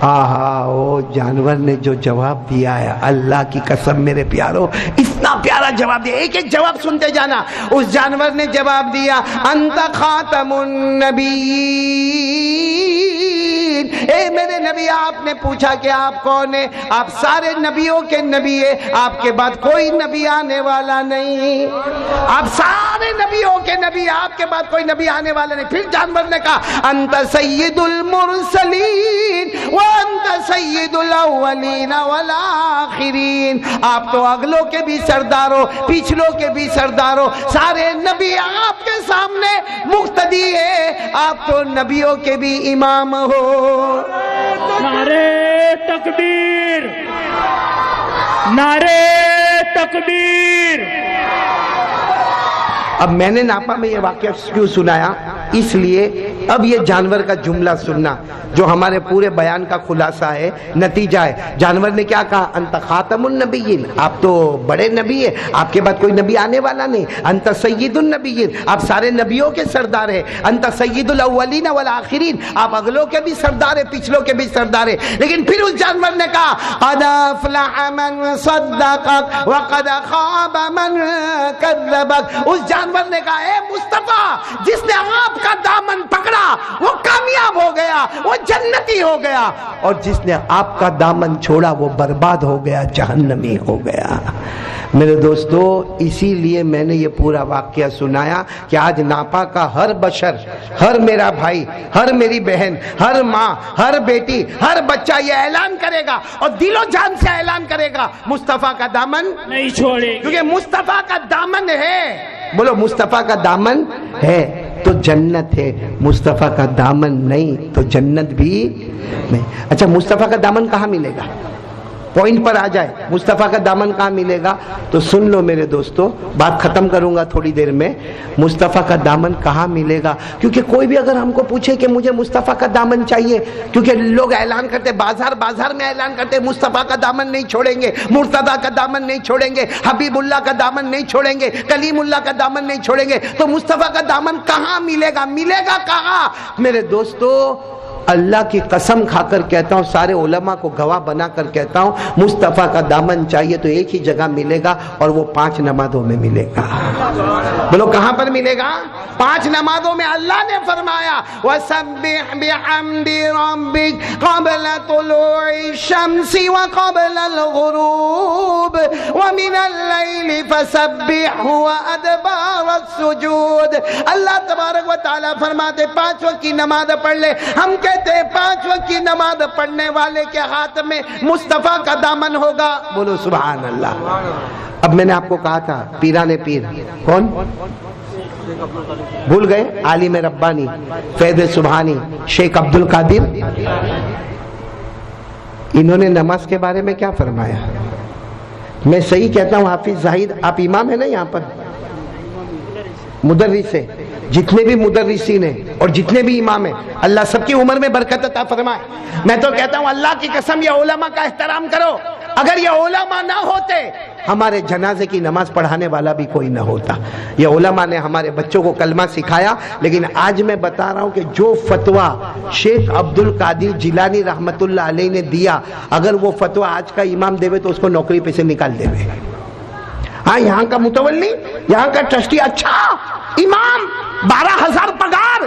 وہ جانور نے جو جواب دیا ہے اللہ کی قسم میرے پیارو، اتنا پیارا جواب دیا. ایک ایک جواب سنتے جانا. اس جانور نے جواب دیا انت خاتم النبیین. اے میرے نبی آپ نے پوچھا کہ آپ کون ہیں؟ آپ سارے نبیوں کے نبی ہیں، آپ کے بعد کوئی نبی آنے والا نہیں. آپ سارے نبیوں کے نبی، آپ کے بعد کوئی نبی آنے والا نہیں. پھر جانور نے کہا انت سید المرسلین وانت سید الاولین والآخرین. آپ تو اگلوں کے بھی سردار ہو، پچھلوں کے بھی سردار ہو. سارے نبی آپ کے سامنے مقتدی ہے، آپ تو نبیوں کے بھی امام ہو. نعرے تکبیر، نعرے تکبیر. اب میں نے ناپا میں یہ واقعہ کیوں سنایا؟ اس لیے اب یہ جانور کا جملہ سننا جو ہمارے پورے بیان کا خلاصہ ہے، نتیجہ ہے. جانور نے کیا کہا؟ انت خاتم النبیین، آپ تو بڑے نبی ہیں، آپ کے بعد کوئی نبی آنے والا نہیں. انت سید النبیین، آپ سارے نبیوں کے سردار ہیں. انت سید الاولین والآخرین، آپ اگلوں کے بھی سردار ہیں، پچھلوں کے بھی سردار ہیں. لیکن پھر اس جانور نے کہا قد افلح من صدقک وقد خاب من کذبک. اس جانور نے کہا اے مصطفیٰ جس نے آپ کا دامن پکڑا وہ کامیاب ہو گیا، وہ جنتی ہو گیا، اور جس نے آپ کا دامن چھوڑا وہ برباد ہو گیا، جہنمی ہو گیا. میرے دوستو اسی لیے میں نے یہ پورا واقعہ سنایا کہ آج ناپا کا ہر بشر، ہر میرا بھائی، ہر میری بہن، ہر ماں، ہر بیٹی، ہر بچہ یہ اعلان کرے گا اور دل و جان سے اعلان کرے گا مصطفیٰ کا دامن نہیں چھوڑے، کیونکہ مصطفیٰ کا دامن ہے. بولو مصطفیٰ کا دامن ہے تو جنت ہے، مصطفیٰ کا دامن نہیں تو جنت بھی نہیں. اچھا مصطفیٰ کا دامن کہاں ملے گا؟ پوائنٹ پر آ جائے. مصطفیٰ کا دامن کہاں ملے گا؟ تو سن لو میرے دوستو، بات ختم کروں گا تھوڑی دیر میں. مصطفیٰ کا دامن کہاں ملے گا؟ کیونکہ کوئی بھی اگر ہم کو پوچھے کہ مجھے مصطفیٰ کا دامن چاہیے، کیونکہ لوگ اعلان کرتے، بازار میں اعلان کرتے مصطفیٰ کا دامن نہیں چھوڑیں گے، مرتضیٰ کا دامن نہیں چھوڑیں گے، حبیب اللہ کا دامن نہیں چھوڑیں گے، کلیم اللہ کا دامن نہیں چھوڑیں گے. تو مصطفیٰ کا دامن کہاں ملے گا؟ ملے گا کہاں؟ میرے دوستو اللہ کی قسم کھا کر کہتا ہوں، سارے علماء کو گواہ بنا کر کہتا ہوں، مصطفیٰ کا دامن چاہیے تو ایک ہی جگہ ملے گا اور وہ 5 نمازوں میں ملے گا. بولو کہاں پر ملے گا؟ 5 نمازوں میں. اللہ نے فرمایا وَسَبِّحْ بِحَمْدِ رَبِّكَ قَبْلَ طُلُوعِ الشَّمْسِ وَقَبْلَ الْغُرُوبِ وَمِنَ اللَّيْلِ فَسَبِّحْهُ وَأَدْبَارَ السُّجُودِ. اللہ تبارک و تعالیٰ فرماتے 5 وقت کی نماز پڑھ لے. ہم کہتے ہیں 5 وقت کی نماز پڑھنے والے کے ہاتھ میں مصطفیٰ کا دامن ہوگا. بولو سبحان اللہ. اب میں نے آپ کو کہا تھا پیران پیر کون بھول گئے؟ عالم ربانی فیض سبحانی شیخ عبد القادر. انہوں نے نماز کے بارے میں کیا فرمایا؟ میں صحیح کہتا ہوں حافظ زاہد آپ امام ہیں نا یہاں پر مدرس ہے. جتنے بھی مدرسین ہیں اور جتنے بھی امام ہیں اللہ سب کی عمر میں برکت عطا فرمائے. میں تو کہتا ہوں اللہ کی قسم یہ علماء کا احترام کرو. اگر یہ علماء نہ ہوتے ہمارے جنازے کی نماز پڑھانے والا بھی کوئی نہ ہوتا. یہ علماء نے ہمارے بچوں کو کلمہ سکھایا. لیکن آج میں بتا رہا ہوں کہ جو فتویٰ شیخ عبد القادر جیلانی رحمت اللہ علیہ نے دیا اگر وہ فتویٰ آج کا امام دے تو اس کو نوکری پہ سے نکال دے. ہاں یہاں کا متولی یہاں کا ٹرسٹی اچھا امام 12,000 پگار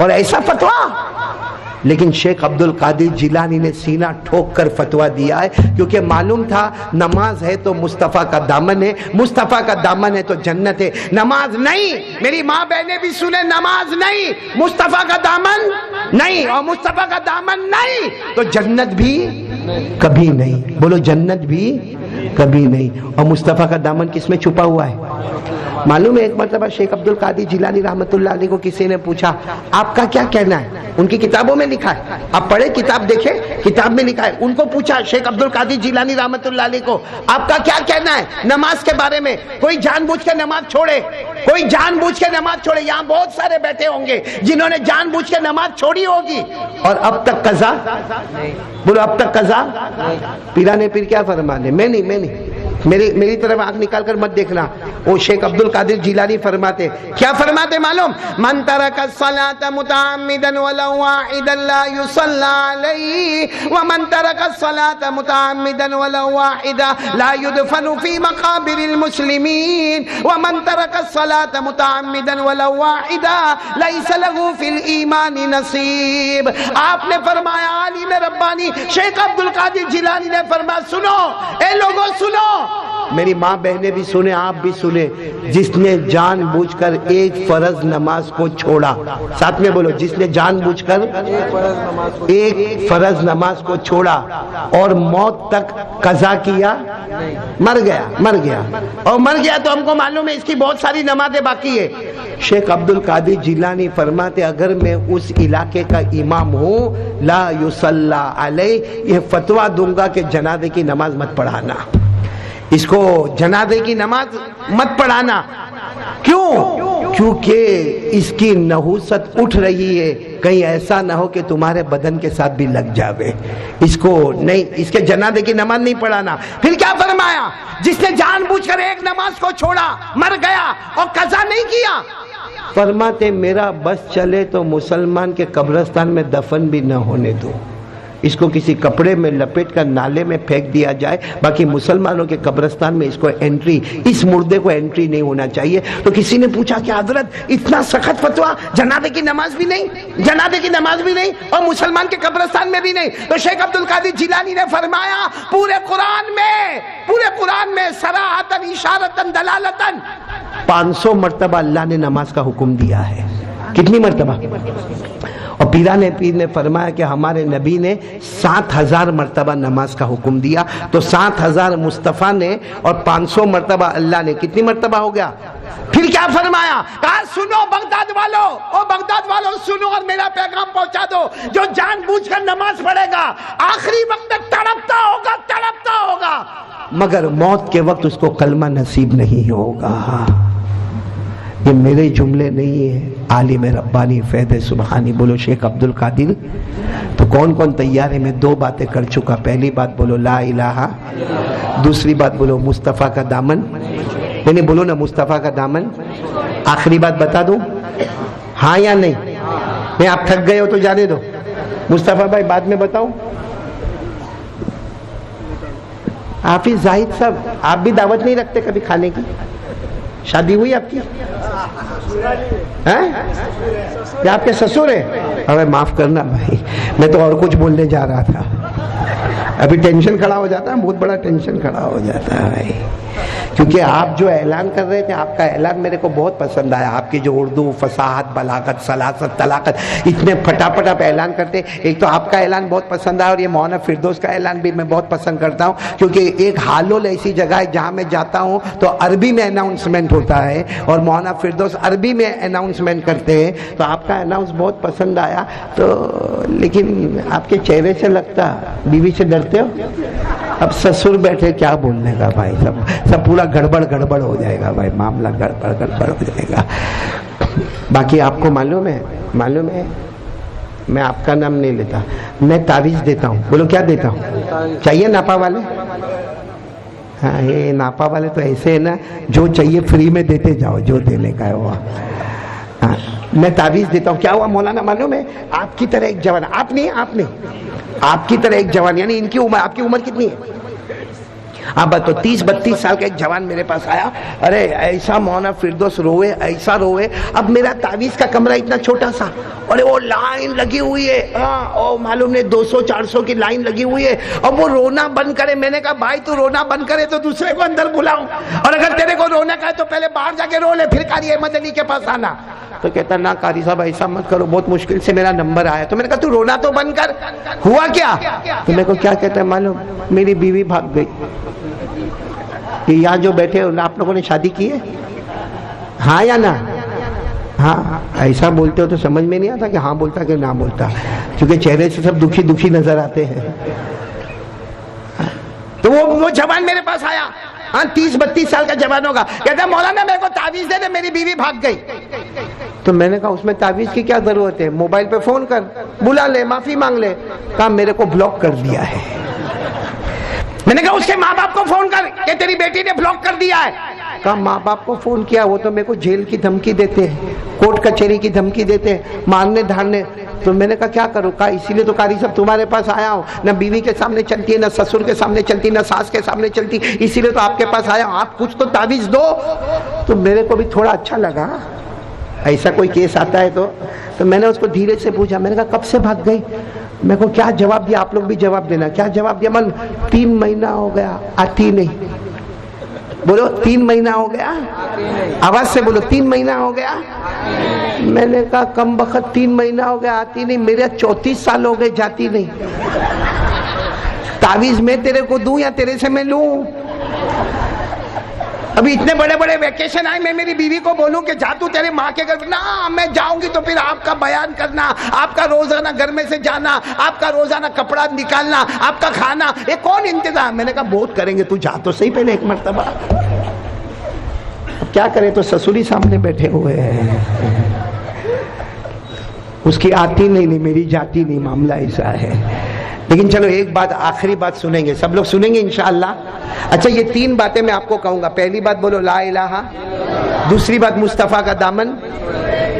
اور ایسا فتویٰ. لیکن شیخ عبد القادر جیلانی نے سینہ ٹھوک کر فتویٰ دیا ہے کیونکہ معلوم تھا نماز ہے تو مصطفیٰ کا دامن ہے, مصطفیٰ کا دامن ہے تو جنت ہے. نماز نہیں, میری ماں بہنیں بھی سنیں, نماز نہیں, مصطفیٰ کا دامن نہیں, اور مصطفیٰ کا دامن نہیں تو جنت بھی کبھی نہیں. بولو جنت بھی کبھی نہیں. اور مصطفیٰ کا دامن کس میں چھپا ہوا ہے معلوم ہے؟ ایک مرتبہ شیخ عبد القادر جیلانی رحمت اللہ علیہ کو کسی نے پوچھا آپ کا کیا کہنا ہے؟ ان کی کتابوں میں لکھا ہے, آپ پڑھیں کتاب دیکھیں, کتاب میں لکھا ہے. ان کو پوچھا شیخ عبد القادر جیلانی رحمت اللہ علیہ کو آپ کا کیا کہنا ہے نماز کے بارے میں؟ کوئی جان بوجھ کے نماز چھوڑے, کوئی جان بوجھ کے نماز چھوڑے. یہاں بہت سارے بیٹھے ہوں گے جنہوں نے جان بوجھ کے نماز چھوڑی ہوگی اور اب تک قضا. بولو اب تک قضا. پیران پیر کیا فرمانے؟ میں نہیں, میری طرف آنکھ نکال کر مت دیکھنا. وہ شیخ عبد القادر جیلانی فرماتے, کیا فرماتے معلوم؟ من ترک الصلاة متعمدا ولو واحدا لا يصلى عليه ومن ترک الصلاة متعمدا ولو واحدا لا يدفن في مقابر المسلمين ومن ترک الصلاة متعمدا ولو واحدا ليس له في الإيمان نصيب. آپ نے فرمایا, عالم ربانی شیخ عبد القادر جیلانی نے فرمایا, سنو اے لوگوں سنو, میری ماں بہنیں بھی سنیں, آپ بھی سنیں, جس نے جان بوجھ کر ایک فرض نماز کو چھوڑا, ساتھ میں بولو, جس نے جان بوجھ کر ایک فرض نماز کو چھوڑا اور موت تک قضا کیا, مر گیا اور مر گیا تو ہم کو معلوم ہے اس کی بہت ساری نمازیں باقی ہے. شیخ عبد القادر جیلانی فرماتے اگر میں اس علاقے کا امام ہوں لا یصلی علیہ, یہ فتویٰ دوں گا کہ جنازے کی نماز مت پڑھانا, اس کو جنازے کی نماز مت پڑھانا. کیوں؟ کیونکہ اس کی نحوست اٹھ رہی ہے, کہیں ایسا نہ ہو کہ تمہارے بدن کے ساتھ بھی لگ جاوے. اس کو نہیں, اس کے جنازے کی نماز نہیں پڑھانا. پھر کیا فرمایا؟ جس نے جان بوجھ کر ایک نماز کو چھوڑا, مر گیا اور قضا نہیں کیا, فرماتے میرا بس چلے تو مسلمان کے قبرستان میں دفن بھی نہ ہونے دو, اس کو کسی کپڑے میں لپیٹ کر نالے میں پھینک دیا جائے, باقی مسلمانوں کے قبرستان میں اس کو انٹری, اس مردے کو انٹری نہیں ہونا چاہیے. تو کسی نے پوچھا کہ حضرت اتنا سخت فتویٰ, جنازے کی نماز بھی نہیں, جنازے کی نماز بھی نہیں اور مسلمان کے قبرستان میں بھی نہیں. تو شیخ عبد القادر جیلانی نے فرمایا پورے قرآن میں صراحتاً اشارتاً دلالتاً 500 مرتبہ اللہ نے نماز کا حکم دیا ہے. کتنی مرتبہ؟ اور پیران پیر نے فرمایا کہ ہمارے نبی نے 7,000 مرتبہ نماز کا حکم دیا, تو 7,000 مصطفیٰ نے اور 500 مرتبہ اللہ نے, کتنی مرتبہ ہو گیا؟ پھر کیا فرمایا؟ کہا سنو بغداد والو سنو اور میرا پیغام پہنچا دو, جو جان بوجھ کر نماز پڑھے گا آخری وقت تک تڑپتا ہوگا مگر موت کے وقت اس کو کلمہ نصیب نہیں ہوگا. یہ میرے جملے نہیں ہیں, عالم ربانی فیض سبحانی. بولو شیخ عبد القادر. تو کون تیار ہے؟ میں 2 باتیں کر چکا. پہلی بات بولو لا الہ, دوسری بات بولو مصطفیٰ کا دامن, نہیں بولو نا مصطفیٰ کا دامن. آخری بات بتا دوں, ہاں یا نہیں؟ میں آپ تھک گئے ہو تو جانے دو. مصطفیٰ بھائی بعد میں بتاؤں. حافظ زاہد صاحب آپ بھی دعوت نہیں رکھتے کبھی کھانے کی؟ شادی ہوئی آپ کی؟ کیا آپ کے سسر ہیں؟ ارے معاف کرنا بھائی, میں تو اور کچھ بولنے جا رہا تھا. ابھی ٹینشن کھڑا ہو جاتا ہے, بہت بڑا ٹینشن کھڑا ہو جاتا ہے بھائی. کیونکہ آپ جو اعلان کر رہے تھے، آپ کا اعلان میرے کو بہت پسند آیا. آپ کی جو اردو فصاحت، بلاغت، سلاست، طلاقت، اتنے پھٹا آپ اعلان کرتے. ایک تو آپ کا اعلان بہت پسند آیا، اور یہ مولانا فردوس کا اعلان بھی میں بہت پسند کرتا ہوں. کیونکہ ایک حالول ایسی جگہ ہے جہاں میں جاتا ہوں تو عربی میں اناؤنسمنٹ ہوتا ہے، اور مولانا فردوس عربی میں اناؤنسمنٹ کرتے ہیں. تو آپ کا اناؤنس بہت پسند آیا. تو لیکن آپ کے چہرے سے لگتا بیوی سے ڈرتے ہو. اب سسر بیٹھے کیا بولنے کا بھائی، سب پورا گڑبڑ ہو جائے گا بھائی، معاملہ گڑبڑ ہو جائے گا. باقی آپ کو معلوم ہے میں آپ کا نام نہیں لیتا، میں تعویذ دیتا ہوں. بولو کیا دیتا ہوں؟ چاہیے ناپا والے؟ ہاں، یہ ناپا والے تو ایسے ہیں نا، جو چاہیے فری میں دیتے جاؤ، جو دینے کا ہے وہ. ہاں، میں تعویذ دیتا ہوں. کیا ہوا مولانا معلوم ہے؟ آپ کی طرح ایک جوان، آپ کی طرح ایک جوان، یعنی ان کی عمر، آپ کی عمر کتنی ہے؟ آپ تو 30-32 سال کا ایک جوان میرے پاس آیا. ارے ایسا مولانا فردوس روئے، ایسا روئے. اب میرا تعویذ کا کمرہ اتنا چھوٹا سا، اور وہ لائن لگی ہوئی ہے، اور معلوم نہیں 200-400 کی لائن لگی ہوئی ہے. اب وہ رونا بند کرے. میں نے کہا بھائی تو رونا بند کرے تو دوسرے کو اندر بلاؤں، اور اگر تیرے کو رونا کا ہے تو پہلے باہر جا کے رو لے، پھر قاری احمد علی کے پاس آنا. تو کہتا نا قاری صاحب ایسا مت کرو، بہت مشکل سے میرا نمبر آیا. تو میں نے کہا تو رونا تو بند کر. ہوا کیا؟ تو میرے کو کیا کہتا ہے معلوم؟ میری بیوی بھاگ گئی. یہاں جو بیٹھے آپ لوگوں نے شادی کی ہے؟ ہاں یا نہ؟ ہاں. ایسا بولتے ہو تو سمجھ میں نہیں آتا کہ ہاں بولتا کہ نہ بولتا، کیونکہ چہرے سے سب دکھی نظر آتے ہیں. تو وہ جوان میرے پاس آیا، ہاں 30-32 سال کا جوان ہوگا. کہتا ہے مولانا میرے کو تعویذ دے دے، میری بیوی بھاگ گئی. تو میں نے کہا اس میں تعویذ کی کیا ضرورت ہے؟ موبائل پہ فون کر، بلا لے، معافی مانگ لے. کہا میرے کو بلاک کر دیا ہے. میں نے کہا اس کے ماں باپ کو فون کر کہ تیری بیٹی نے بلاک کر دیا ہے. کہا ماں باپ کو فون کیا، وہ تو میرے کو جیل کی دھمکی دیتے ہیں، کورٹ کچہری کی دھمکی دیتے ہیں، مارنے دھارنے. تو میں نے کہا کیا کروں؟ کہا اسی لیے تو قاری صاحب تمہارے پاس آیا ہوں. نہ بیوی کے سامنے چلتی ہے، نہ سسر کے سامنے چلتی، نہ ساس کے سامنے چلتی، اسی لیے تو آپ کے پاس آیا ہوں. آپ کچھ تو تعویذ دو. تو میرے کو بھی تھوڑا اچھا لگا ایسا کوئی کیس آتا ہے تو میں نے اس کو دھیرے سے پوچھا. میں نے کہا کب سے بھاگ گئی؟ میں کو کیا جواب دیا؟ آپ لوگ بھی جواب دینا. کیا جواب دیا؟ 3 مہینہ ہو گیا آتی نہیں. بولو 3 مہینہ ہو گیا، آواز سے بولو 3 مہینہ ہو گیا. میں نے کہا کم بخت 3 مہینہ ہو گیا آتی نہیں، میرے 34 سال ہو گئے جاتی نہیں. تعویذ میں تیرے کو دوں یا تیرے سے میں لوں؟ ابھی اتنے بڑے ویکیشن آئے، میں میری بیوی کو بولوں کہ جا تو تیرے ماں کے گھر؟ نہ، میں جاؤں گی تو پھر آپ کا بیان کرنا، آپ کا روزانہ گھر میں سے جانا، آپ کا روزانہ کپڑا نکالنا، آپ کا کھانا، یہ کون انتظام؟ میں نے کہا بہت کریں گے، تو جا تو صحیح پہلے ایک مرتبہ. اب کیا کریں؟ تو سسوری سامنے بیٹھے ہوئے ہیں، اس کی آتی نہیں، میری جاتی نہیں، معاملہ ایسا ہے. لیکن چلو ایک بات، آخری بات سنیں گے، سب لوگ سنیں گے انشاءاللہ. اچھا یہ 3 باتیں میں آپ کو کہوں گا. پہلی بات بولو لا الہ، دوسری بات مصطفیٰ کا دامن.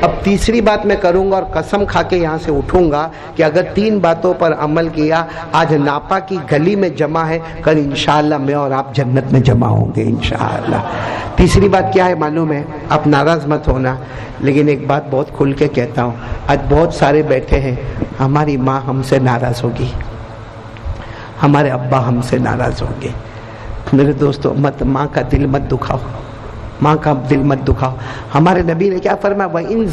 اب تیسری بات میں کروں گا اور قسم کھا کے یہاں سے اٹھوں گا کہ اگر 3 باتوں پر عمل کیا، آج ناپا کی گلی میں جمع ہے، کل انشاءاللہ میں اور آپ جنت میں جمع ہوں گے انشاءاللہ. تیسری بات کیا ہے معلوم ہے؟ آپ ناراض مت ہونا، لیکن ایک بات بہت کھل کے کہتا ہوں. آج بہت سارے بیٹھے ہیں، ہماری ماں ہم سے ناراض ہوگی، ہمارے ابا ہم سے ناراض ہوں گے. میرے دوستو ماں کا دل مت دکھاؤ، ماں کا دل مت دکھاؤ. ہمارے نبی نے کیا فرمایا؟ وَإِن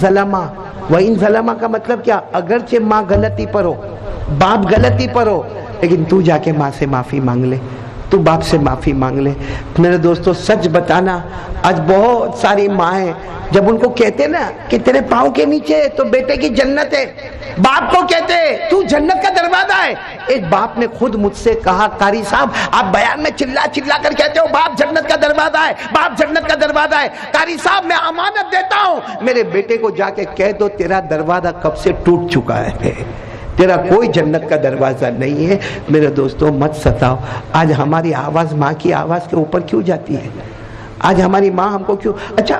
ظَلَمَا کا مطلب کیا؟ اگرچہ ماں غلطی پر ہو، باپ غلطی پر ہو، لیکن تو جا کے ماں سے معافی مانگ لے، تو باپ سے معافی مانگ لے. میرے دوستو سچ بتانا، آج بہت ساری ماں ہیں، جب ان کو کہتے نا کہ تیرے پاؤں کے نیچے تو بیٹے کی جنت ہے، باپ کو کہتے تو جنت کا دروازہ ہے. ایک باپ نے خود مجھ سے کہا قاری صاحب آپ بیان میں چلا کر کہتے ہو باپ جنت کا دروازہ ہے، باپ جنت کا دروازہ ہے. قاری صاحب میں امانت دیتا ہوں، میرے بیٹے کو جا کے کہہ دو تیرا دروازہ کب سے ٹوٹ چکا ہے، تیرا کوئی جنت کا دروازہ نہیں ہے. میرے دوستوں مت ستاؤ. آج ہماری آواز ماں کی آواز کے اوپر کیوں جاتی ہے؟ آج ہماری ماں ہم کو کیوں؟ اچھا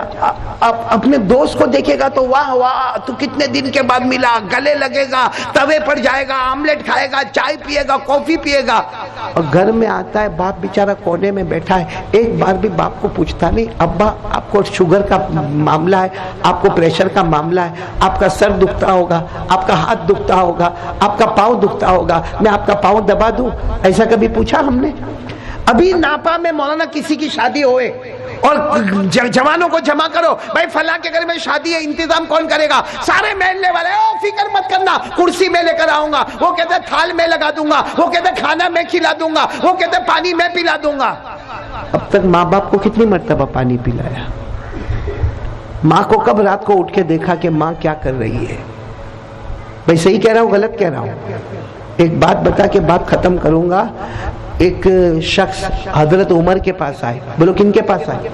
اپنے دوست کو دیکھے گا تو واہ واہ تو کتنے دن کے بعد ملا، گلے لگے گا، توے پر جائے گا، آملیٹ کھائے گا، چائے پیے گا، کافی پیے گا. اور گھر میں آتا ہے باپ بیچارہ کونے میں بیٹھا ہے، ایک بار بھی باپ کو پوچھتا نہیں ابا آپ کو شوگر کا معاملہ ہے، آپ کو پریشر کا معاملہ ہے، آپ کا سر دکھتا ہوگا، آپ کا ہاتھ دکھتا ہوگا، آپ کا پاؤں دکھتا ہوگا، میں آپ کا پاؤں دبا دوں؟ ایسا کبھی پوچھا ہم نے؟ ابھی ناپا میں مولانا کسی کی شادی ہوئے اور جوانوں کو جمع کرو، بھائی فلاں کے گھر میں شادی ہے، انتظام کون کرے گا؟ سارے محلے والے، او فکر مت کرنا، کرسی میں لے کر آؤں گا، وہ کہتے تھال میں لگا دوں گا، وہ کہتے کھانا میں کھلا دوں گا، وہ کہتے پانی میں پلا دوں گا۔ اب تک ماں باپ کو کتنی مرتبہ پانی پلایا؟ ماں کو کب رات کو اٹھ کے دیکھا کہ ماں کیا کر رہی ہے؟ بھائی صحیح کہہ رہا ہوں غلط کہہ رہا ہوں؟ ایک بات بتا کے بات ختم کروں گا۔ ایک شخص حضرت عمر کے پاس آئے، بولو کن کے پاس آئے؟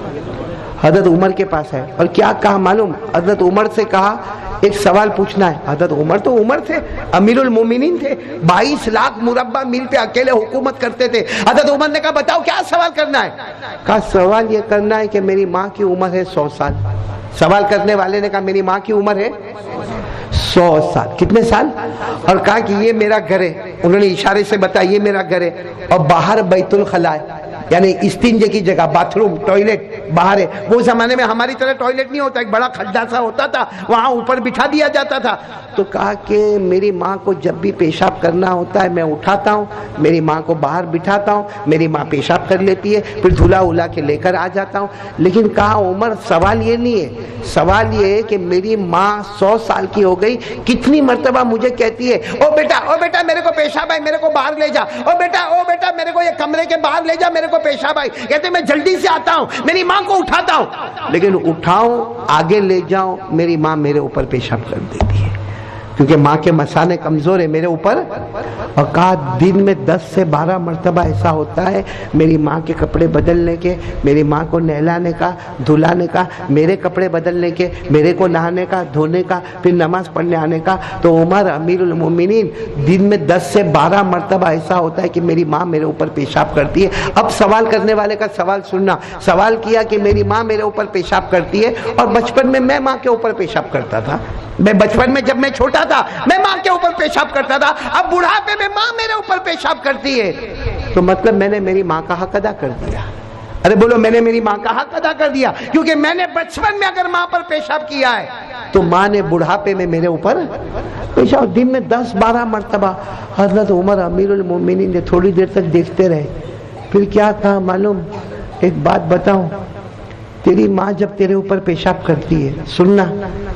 حضرت عمر کے پاس آئے، اور کیا کہا معلوم؟ حضرت عمر سے کہا ایک سوال پوچھنا ہے۔ حضرت عمر تو عمر تھے، امیر المومنین تھے، 22 لاکھ مربع میل پہ اکیلے حکومت کرتے تھے۔ حضرت عمر نے کہا بتاؤ کیا سوال کرنا ہے؟ کہا سوال یہ کرنا ہے کہ میری ماں کی عمر ہے 100 سال۔ سوال کرنے والے نے کہا میری ماں کی عمر ہے 100 سال۔ کتنے سال؟ اور کہا کہ یہ میرا گھر ہے، انہوں نے اشارے سے بتایا یہ میرا گھر ہے، اور باہر بیت الخلاء ہے، یعنی استنجے کی جگہ، باتھ روم، ٹوائلٹ باہر ہے۔ وہ زمانے میں ہماری طرح ٹوائلٹ نہیں ہوتا، ایک بڑا کھڈا سا ہوتا تھا، وہاں اوپر بٹھا دیا جاتا تھا۔ تو کہا کہ میری ماں کو جب بھی پیشاب کرنا ہوتا ہے میں اٹھاتا ہوں، میری ماں کو باہر بٹھاتا ہوں، میری ماں پیشاب کر لیتی ہے، پھر دھلا الا کے لے کر آ جاتا ہوں۔ لیکن کہا عمر سوال یہ نہیں ہے، سوال یہ ہے کہ میری ماں 100 سال کی ہو گئی، کتنی مرتبہ مجھے کہتی ہے او بیٹا میرے کو پیشاب ہے، میرے کو باہر لے جا، او بیٹا میرے کو یہ کمرے کے باہر لے جا، میرے کو پیشاب آئی۔ کہتے میں جلدی سے آتا ہوں، میری ماں کو اٹھاتا ہوں، لیکن اٹھاؤں آگے لے جاؤں میری ماں میرے اوپر پیشاب کر دیتی ہے، کیونکہ ماں کے مثانے کمزور ہے میرے اوپر۔ اور کہا دن میں 10 سے 12 مرتبہ ایسا ہوتا ہے میری ماں کے کپڑے بدلنے کے، میری ماں کو نہلانے کا، دھلانے کا، میرے کپڑے بدلنے کے، میرے کو نہانے کا، دھونے کا، پھر نماز پڑھنے آنے کا۔ تو عمر امیر المومنین دن میں 10 سے 12 مرتبہ ایسا ہوتا ہے کہ میری ماں میرے اوپر پیشاب کرتی ہے۔ اب سوال کرنے والے کا سوال سننا، سوال کیا کہ میری ماں میرے اوپر پیشاب کرتی ہے، اور بچپن میں ماں کے اوپر پیشاب کرتا تھا، میں بچپن میں جب میں چھوٹا تھا میں ماں کے اوپر پیشاب کرتا تھا، اب بڑھاپے میں ماں میرے اوپر پیشاب کرتی ہے، تو مطلب میں نے میری ماں کا حق ادا کر دیا۔ ارے بولو میں نے میری ماں کا حق ادا کر دیا، کیونکہ میں نے بچپن میں اگر ماں پر پیشاب کیا ہے تو ماں نے بڑھاپے میں میرے اوپر پیشاب، دن میں 10-12 مرتبہ۔ حضرت عمر امیر المومنین نے تھوڑی دیر تک دیکھتے رہے، پھر کیا کہا معلوم؟ ایک بات بتاؤں، تیری ماں جب تیرے اوپر پیشاب کرتی ہے، سننا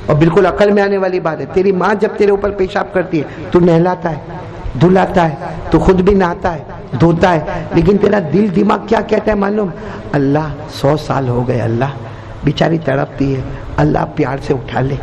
اور بالکل عقل میں آنے والی بات ہے، تیری ماں جب تیرے اوپر پیشاب کرتی ہے تو نہلاتا ہے، دھلاتا ہے، تو خود بھی نہاتا ہے، دھوتا ہے، لیکن تیرا دل دماغ کیا کہتا ہے معلوم؟ اللہ 100 سال ہو گئے، اللہ بیچاری تڑپتی ہے، اللہ پیار سے اٹھا لے،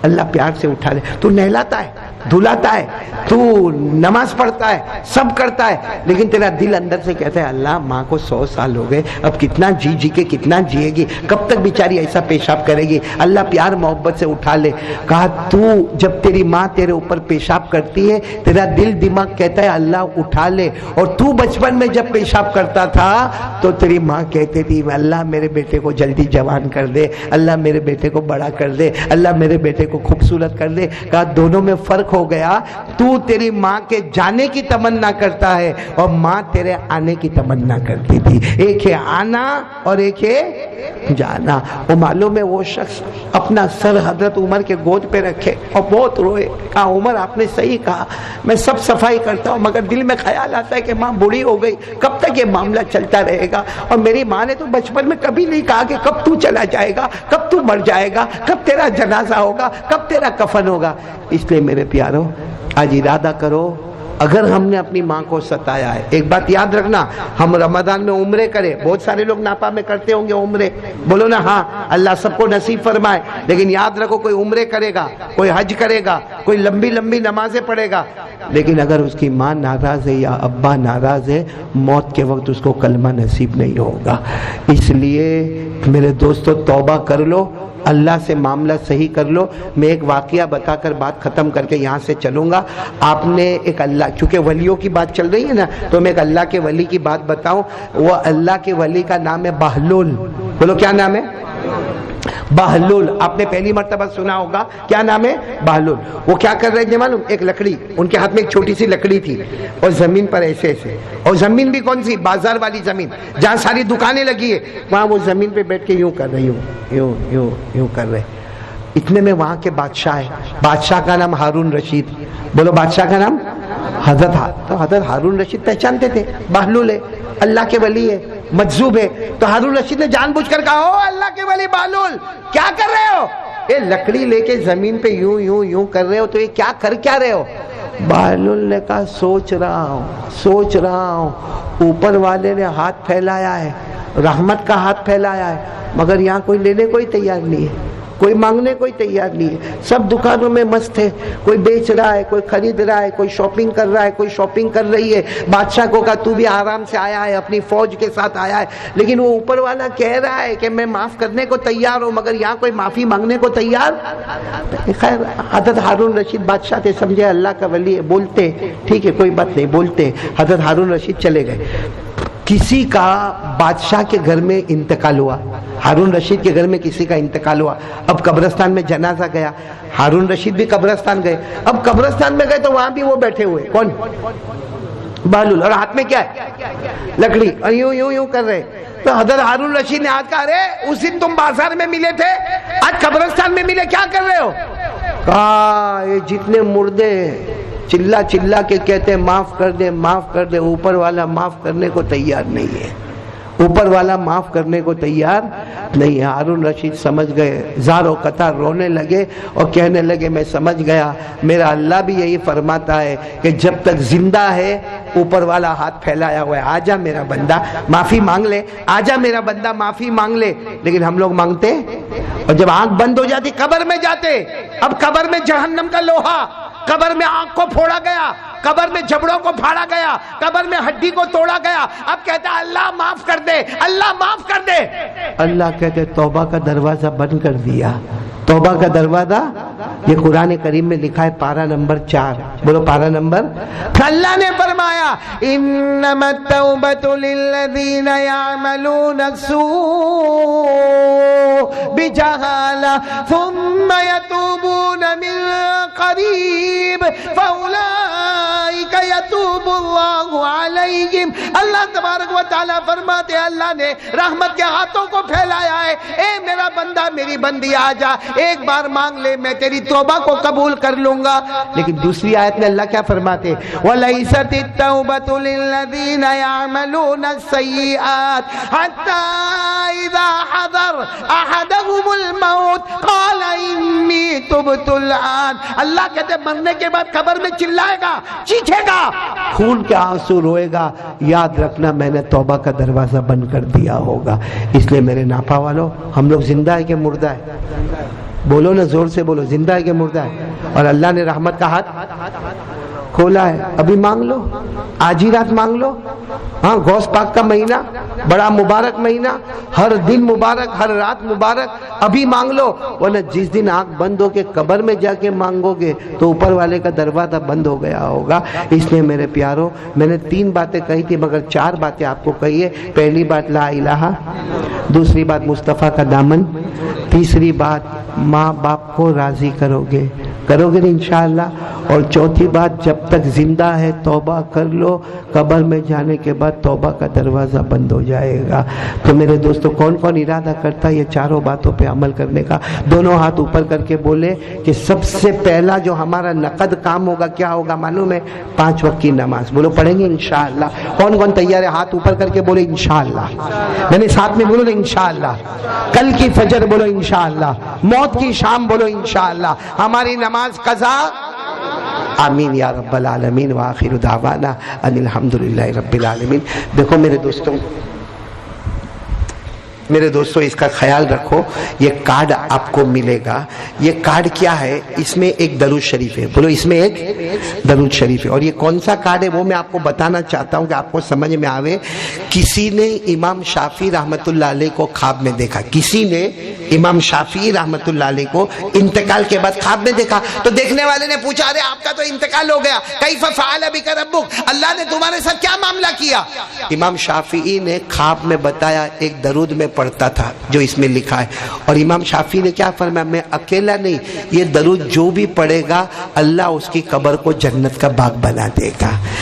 اللہ پیار سے اٹھا لے۔ تو نہلاتا ہے، دھلاتا ہے، تو نماز پڑھتا ہے، سب کرتا ہے، لیکن تیرا دل اندر سے کہتا ہے اللہ ماں کو 100 سال ہو گئے، اب کتنا جی کے کتنا جیے گی، کب تک بیچاری ایسا پیشاب کرے گی، اللہ پیار محبت سے اٹھا لے۔ کہا تو جب تیری ماں تیرے اوپر پیشاب کرتی ہے تیرا دل دماغ کہتا ہے اللہ اٹھا لے، اور تو بچپن میں جب پیشاب کرتا تھا تو تیری ماں کہتی تھی اللہ میرے بیٹے کو جلدی جوان کر دے، اللہ میرے بیٹے کو بڑا کر دے، اللہ میرے بیٹے کو خوبصورت کر دے۔ کہا دونوں میں فرق ہو گیا، تو تیری ماں کے جانے کی تمنا کرتا ہے اور ماں تیرے آنے کی تمنا کرتی تھی، ایک ہے آنا اور ایک ہے جانا۔ وہ معلوم ہے وہ شخص اپنا سر حضرت عمر کے گود پہ رکھے اور بہت روئے، کہا عمر آپ نے صحیح کہا، میں سب صفائی کرتا ہوں مگر دل میں خیال آتا ہے کہ ماں بوڑھی ہو گئی، کب تک یہ معاملہ چلتا رہے گا، اور میری ماں نے تو بچپن میں کبھی نہیں کہا کہ کب تو چلا جائے گا، کب تو مر جائے گا، کب تیرا جنازہ ہوگا، کب تیرا کفن ہوگا۔ اس لیے میرے پیارو آج ارادہ کرو، اگر ہم نے اپنی ماں کو ستایا ہے، ایک بات یاد رکھنا، ہم رمضان میں عمرے کریں، بہت سارے لوگ ناپا میں کرتے ہوں گے عمرے، بولو نا ہاں، اللہ سب کو نصیب فرمائے، لیکن یاد رکھو کوئی عمرے کرے گا، کوئی حج کرے گا، کوئی لمبی لمبی نمازیں پڑھے گا، لیکن اگر اس کی ماں ناراض ہے یا ابا ناراض ہے، موت کے وقت اس کو کلمہ نصیب نہیں ہوگا۔ اس لیے میرے دوستو توبہ کر لو، اللہ سے معاملہ صحیح کر لو۔ میں ایک واقعہ بتا کر بات ختم کر کے یہاں سے چلوں گا۔ آپ نے ایک اللہ، چونکہ ولیوں کی بات چل رہی ہے نا، تو میں ایک اللہ کے ولی کی بات بتاؤں۔ وہ اللہ کے ولی کا نام ہے بہلول، بولو کیا نام ہے؟ بہلول، آپ نے پہلی مرتبہ سنا ہوگا، کیا نام ہے؟ بہلول۔ وہ کیا کر رہے تھے معلوم؟ ایک لکڑی، ان کے ہاتھ میں ایک چھوٹی سی لکڑی تھی، اور زمین پر ایسے ایسے، اور زمین بھی کون سی؟ بازار والی زمین جہاں ساری دکانیں لگی ہے، وہاں وہ زمین پہ بیٹھ کے یوں کر رہے، یوں کر رہے۔ اتنے میں وہاں کے بادشاہ ہے، بادشاہ کا نام ہارون رشید، بولو بادشاہ کا نام؟ تو حضرت ہارون رشید پہچانتے تھے بہلول ہے، اللہ کے ولی ہے، مجذوب ہے. تو ہارون رشید نے جان بوجھ کر کہا او اللہ کے ولی بہلول کیا کر رہے ہو؟ یہ لکڑی لے کے زمین پہ یوں یوں یوں کر رہے ہو تو یہ کیا کر کیا رہے ہو؟ بہلول نے کہا سوچ رہا ہوں. اوپر والے نے ہاتھ پھیلایا ہے، رحمت کا ہاتھ پھیلایا ہے، مگر یہاں کوئی لینے کوئی تیار نہیں ہے، کوئی مانگنے کوئی تیار نہیں ہے. سب دکانوں میں مست ہے، کوئی بیچ رہا ہے، کوئی خرید رہا ہے، کوئی شاپنگ کر رہا ہے، کوئی شاپنگ کر رہی ہے. بادشاہ کو کہا تو بھی آرام سے آیا ہے، اپنی فوج کے ساتھ آیا ہے، لیکن وہ اوپر والا کہہ رہا ہے کہ میں معاف کرنے کو تیار ہوں، مگر یہاں کوئی معافی مانگنے کو تیار. خیر حضرت ہارون رشید بادشاہ تھے، سمجھے اللہ کا ولی ہے، بولتے ٹھیک ہے کوئی بات نہیں، بولتے. حضرت ہارون رشید چلے گئے. کسی کا بادشاہ کے گھر میں انتقال ہوا، ہارون رشید کے گھر میں کسی کا انتقال ہوا. اب قبرستان میں جنازہ گیا، ہارون رشید بھی قبرستان گئے. اب قبرستان میں گئے تو وہاں بھی وہ بیٹھے ہوئے، کون؟ بہلول. اور ہاتھ میں کیا ہے؟ لکڑی. اور یوں یوں یوں کر رہے. تو حضرت ہارون رشید نے آج کہا ارے اس دن تم بازار میں ملے تھے، آج قبرستان میں ملے، کیا کر رہے ہو؟ کہا یہ جتنے مردے چلا چلا کے کہتے ہیں معاف کر دے معاف کر دے، اوپر والا معاف کرنے کو تیار نہیں ہے، اوپر والا معاف کرنے کو تیار نہیں ہے. ہارون رشید سمجھ گئے، زار و قطار رونے لگے اور کہنے لگے میں سمجھ گیا، میرا اللہ بھی یہی فرماتا ہے کہ جب تک زندہ ہے اوپر والا ہاتھ پھیلایا ہوا ہے، آجا میرا بندہ معافی مانگ لے، آجا میرا بندہ معافی مانگ لے. لیکن ہم لوگ مانگتے، اور جب آنکھ بند ہو جاتی قبر میں جاتے. اب قبر میں جہنم کا لوہا، قبر میں آنکھ کو پھوڑا گیا، قبر میں جبڑوں کو پھاڑا گیا، قبر میں ہڈی کو توڑا گیا. اب کہتا اللہ معاف کر دے، اللہ معاف کر دے. اللہ کہتے توبہ کا دروازہ بند کر دیا. توبہ کا دروازہ یہ قرآن کریم میں لکھا ہے، پارہ نمبر 4. بولو پارہ نمبر. اللہ نے فرمایا انما التوبۃ للذین یعملون السوء بجہالہ ثم یتوبون من قریب فاولئک یتوب اللہ علیہم. اللہ تبارک و تعالیٰ فرماتے اللہ نے رحمت کے ہاتھوں کو پھیلایا ہے. اے میرا بندہ میری بندی آجا، ایک بار مانگ لے، میں تیری توبہ کو قبول کر لوں گا. لیکن دوسری آیت میں اللہ کیا فرماتے وَلَيْسَتِ التَّوْبَةُ لِلَّذِينَ يَعْمَلُونَ السَّيِّئَاتِ حَتَّى إِذَا حَضَرَ أَحَدَهُمُ الْمَوْتُ قَالَ إِنِّي تُبْتُ الْآنَ. اللہ کہتے مرنے کے بعد قبر میں چلائے گا، چیخے گا، خون کے آنسو روئے گا، یاد رکھنا میں نے توبہ کا دروازہ بند کر دیا ہوگا. اس لیے میرے ناپا والوں، ہم لوگ زندہ ہے کہ مردہ ہے؟ بولو نا زور سے بولو، زندہ ہے کہ مردہ ہے؟ اور اللہ نے رحمت کا ہاتھ کھولا ہے. ابھی مانگ لو، آج ہی رات مانگ لو. ہاں غوث پاک کا مہینہ بڑا مبارک مہینہ، ہر دن مبارک، ہر رات مبارک. ابھی مانگ لو، ورنہ جس دن آنکھ بند ہو کے قبر میں جا کے مانگو گے تو اوپر والے کا دروازہ بند ہو گیا ہوگا. اس لیے میرے پیاروں، میں نے 3 باتیں کہی تھی مگر 4 باتیں آپ کو کہی ہے. پہلی بات لا الہ، دوسری بات مصطفیٰ کا دامن، تیسری بات ماں باپ کو راضی کرو گے نا انشاءاللہ، اور چوتھی بات جب تک زندہ ہے توبہ کر لو، قبر میں جانے کے بعد توبہ کا دروازہ بند ہو جائے گا. تو میرے دوستو کون کون ارادہ کرتا ہے یہ چاروں باتوں پہ عمل کرنے کا؟ دونوں ہاتھ اوپر کر کے بولے کہ سب سے پہلا جو ہمارا نقد کام ہوگا کیا ہوگا معلوم ہے؟ 5 وقت کی نماز. بولو پڑھیں گے انشاءاللہ. کون کون تیار ہے؟ ہاتھ اوپر کر کے بولے انشاءاللہ. میں نے ساتھ میں بولو انشاءاللہ. کل کی فجر بولو انشاءاللہ. موت کی شام بولو انشاءاللہ. ہماری نماز قضا. آمین یا رب العالمین. وآخر دعوانا ان الحمدللہ رب العالمین. دیکھو میرے دوستو اس کا خیال رکھو. یہ کارڈ آپ کو ملے گا. یہ کارڈ کیا ہے؟ اس میں ایک درود شریف ہے. بولو اس میں ایک درود شریف ہے. اور یہ کون سا کارڈ ہے وہ میں آپ کو بتانا چاہتا ہوں کہ آپ کو سمجھ میں آوے. کسی نے امام شافعی رحمت اللہ علیہ کو خواب میں دیکھا. کسی نے امام شافعی رحمت اللہ علیہ کو انتقال کے بعد خواب میں دیکھا. تو دیکھنے والے نے پوچھا ارے آپ کا تو انتقال ہو گیا، کیف فعل بک ربک، اللہ نے تمہارے ساتھ کیا معاملہ کیا؟ امام شافعی نے خواب میں بتایا ایک درود میں پڑھتا تھا جو اس میں لکھا ہے. اور امام شافعی نے کیا فرمایا؟ میں اکیلا نہیں، یہ درود جو بھی پڑھے گا اللہ اس کی قبر کو جنت کا باغ بنا دے گا.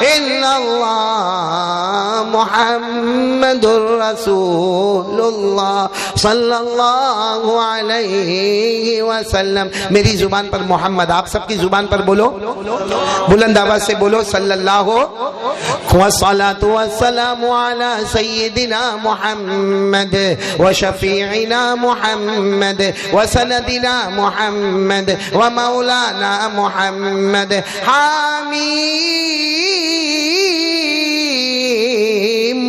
الا اللہ محمد رسول اللہ صلی اللہ علیہ وسلم. میری زبان پر محمد، آپ سب کی زبان پر بولو، بلند آواز سے بولو، صلی اللہ والصلاة والسلام علی سیدنا محمد وشفیعنا محمد وسندنا محمد ومولانا محمد. حمیم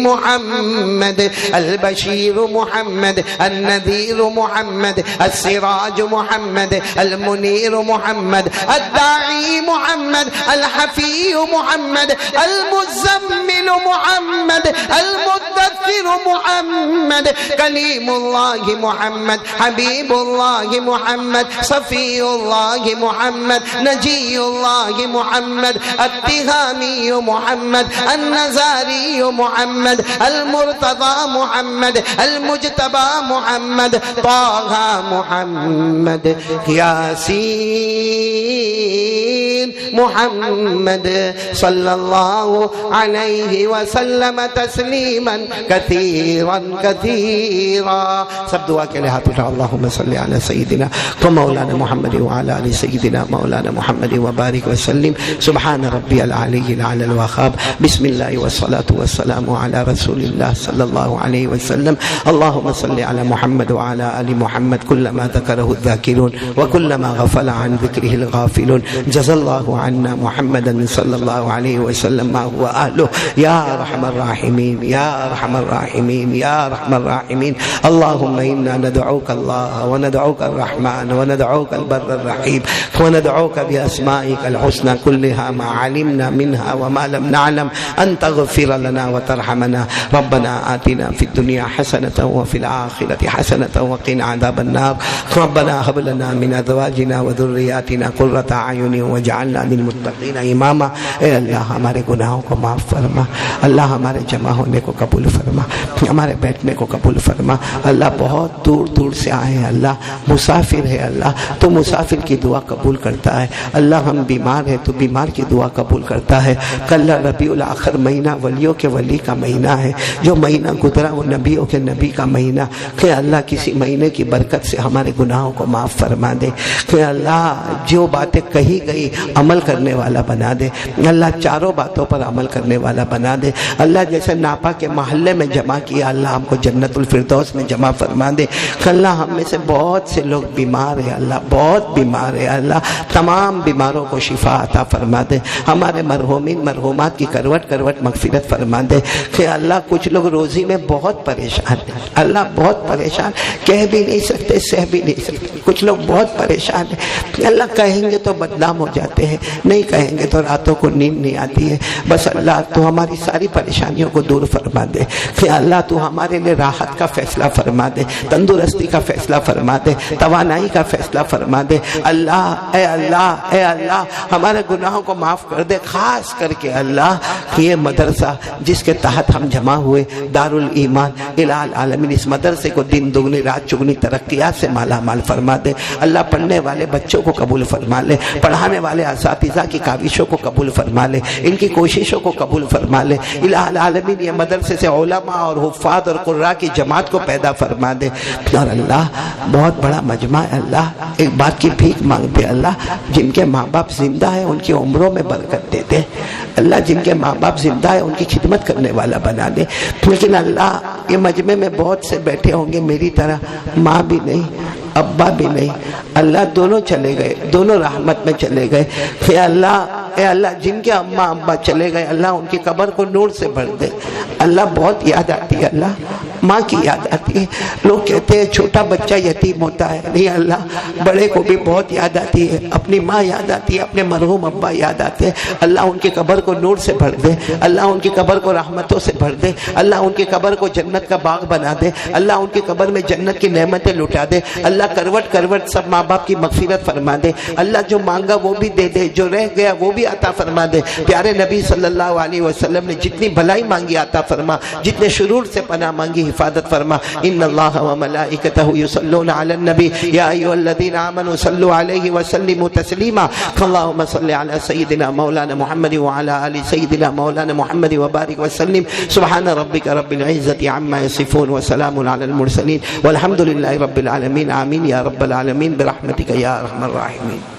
محمد، البشیر محمد، النذیر محمد، السراج محمد، المنیر محمد، الداعی محمد، الحفی محمد، المزمل محمد، المدثر محمد، کلیم اللہ محمد، حبیب اللہ محمد، صفی اللہ محمد، نجی اللہ محمد، التہامی محمد، النزاری محمد، المرتضی محمد، المجتبی محمد، طه محمد، یاسین محمد صلی اللہ علیہ وسلم تسلیما کثیرا کثیرا. سب دعا کے لئے ہاتھ اٹھا. اللہم صلی علی سیدنا و مولانا محمد وعلی آل سیدنا مولانا محمد وبارک وسلم. سبحان ربی العلی العلی الوخاب. بسم اللہ والصلاة والسلام علی رسول اللہ صلی اللہ علیہ وسلم. اللہم صلی علی محمد وعلی آل محمد كلما ذکرہ الذاکرون وكلما غفل عن ذکرہ الغافلون. جزا اللہ عنا محمدا صلی اللہ علیہ وسلم ما هو اہلہ. یا ارحم الراحمین، یا ارحم الراحمین، یا ارحم الراحمین. اللہم انا ندعوک اللہ وندعوک الرحمن وندعوک البر الرحیم وندعوک باسمائک الحسنى كلها ما علمنا منها وما لم نعلم ان تغفر لنا وترحمنا. ربنا آتنا في الدنيا حسنة وفي الآخرة حسنة وقنا عذاب النار. ربنا هب لنا من ازواجنا وذرياتنا قرة اعين واجعلنا للمتقين اماما. اے اللہ ہمارے گناہوں کو معاف فرما. اللہ ہمارے جمع ہونے کو قبول فرما، ہمارے بیٹھنے کو قبول فرما. اللہ بہت دور دور سے آئے ہیں، اللہ مسافر ہے. اللہ تو مسافر کی دعا قبول کرتا ہے. اللہ ہم بیمار ہیں تو بیمار کی دعا قبول کرتا ہے. کل ربیع الاخر مہینہ ولیوں کے ولی کا مہینہ ہے. جو مہینہ گزرا وہ نبیوں کے نبی کا مہینہ. کہ اللہ کسی مہینے کی برکت سے ہمارے گناہوں کو معاف فرما دے. کہ اللہ جو باتیں کہی گئی عمل کرنے والا بنا دے. اللہ چاروں باتوں پر عمل کرنے والا بنا دے. اللہ جیسے ناپا کے محلے میں جمع کیا، اللہ ہم کو جنت الفردوس میں جمع فرما دے. اللہ ہم میں سے بہت سے لوگ بیمار ہیں، اللہ بہت بیمار ہے. اللہ تمام بیماروں کو شفا عطا فرما دے. ہمارے مرحومین مرحومات کی کروٹ کروٹ مغفرت فرما دے. کہ اللہ کچھ لوگ روزی میں بہت پریشان ہیں، اللہ بہت پریشان، کہہ بھی نہیں سکتے سہ بھی نہیں سکتے. کچھ لوگ بہت پریشان ہیں. اللہ کہیں گے تو بدنام ہو جاتے ہیں، نہیں کہیں گے تو راتوں کو نیند نہیں آتی ہے. بس اللہ تو ہماری ساری پریشانیوں کو دور فرما دے. کہ اللہ تو ہمارے لیے راحت کا فیصلہ فرما دے، تندرستی کا فیصلہ فرما دے، توانائی کا فیصلہ فرما دے. اللہ اے اللہ اے اللہ ہمارے گناہوں کو معاف کر دے. خاص کر کے اللہ یہ مدرسہ جس کے تحت ہم جمع ہوئے، دارالایمان الہ العالمین، اس مدرسے کو دن دگنی رات چگنی ترقیات سے مالا مال فرما دے. اللہ پڑھنے والے بچوں کو قبول فرما لے، پڑھانے والے اساتذہ کی کاوشوں کو قبول فرما لے، ان کی کوششوں کو قبول فرما لے. الہ العالمین یہ مدرسے سے علماء اور حفاظ اور قراء کی جماعت کو پیدا فرما دے. اور اللہ بہت بڑا مجمع ہے. اللہ ایک بات کی بھیک مانگتے اللہ جن کے ماں باپ زندہ ہیں ان کی عمروں میں برکت دے دے. اللہ جن کے ماں باپ زندہ ہیں ان کی خدمت کرنے والا بنا دے. لیکن اللہ یہ مجمع میں بہت سے بیٹھے ہوں گے میری طرح، ماں بھی نہیں ابا بھی نہیں، اللہ دونوں چلے گئے، دونوں رحمت میں چلے گئے. اے اللہ جن کے اماں ابا چلے گئے اللہ ان کی قبر کو نور سے بھر دے. اللہ بہت یاد آتی ہے، اللہ ماں کی یاد آتی ہے. لوگ کہتے ہیں چھوٹا بچہ یتیم ہوتا ہے، نہیں اللہ بڑے کو بھی بہت یاد آتی ہے، اپنی ماں یاد آتی ہے، اپنے مرحوم ابا یاد آتے ہیں. اللہ ان کی قبر کو نور سے بھر دے. اللہ ان کی قبر کو رحمتوں سے بھر دے. اللہ ان کی قبر کو جنت کا باغ بنا دے. اللہ ان کی قبر میں جنت کی نعمتیں لٹا دے. اللہ کروٹ کروٹ سب ماں باپ کی مغفرت فرما دے. اللہ جو مانگا وہ بھی دے دے، جو رہ گیا وہ بھی عطا فرما دے. پیارے نبی صلی اللہ علیہ وسلم نے جتنی بھلائی مانگی عطا فرما, جتنے شرور سے پناہ مانگی حفاظت فرما. ان اللہ و ملائکتہ یصلون علی النبی یا ایھا الذین آمنوا صلوا علیہ وسلموا تسلیما. اللهم صل علی سیدنا مولانا محمد وعلى آل سیدنا مولانا محمد وبارک وسلم. سبحان ربک رب العزة عما یصفون وسلام علی المرسلین والحمد للہ رب العالمین. آمین یا رب العالمین برحمتک یا ارحم الراحمین.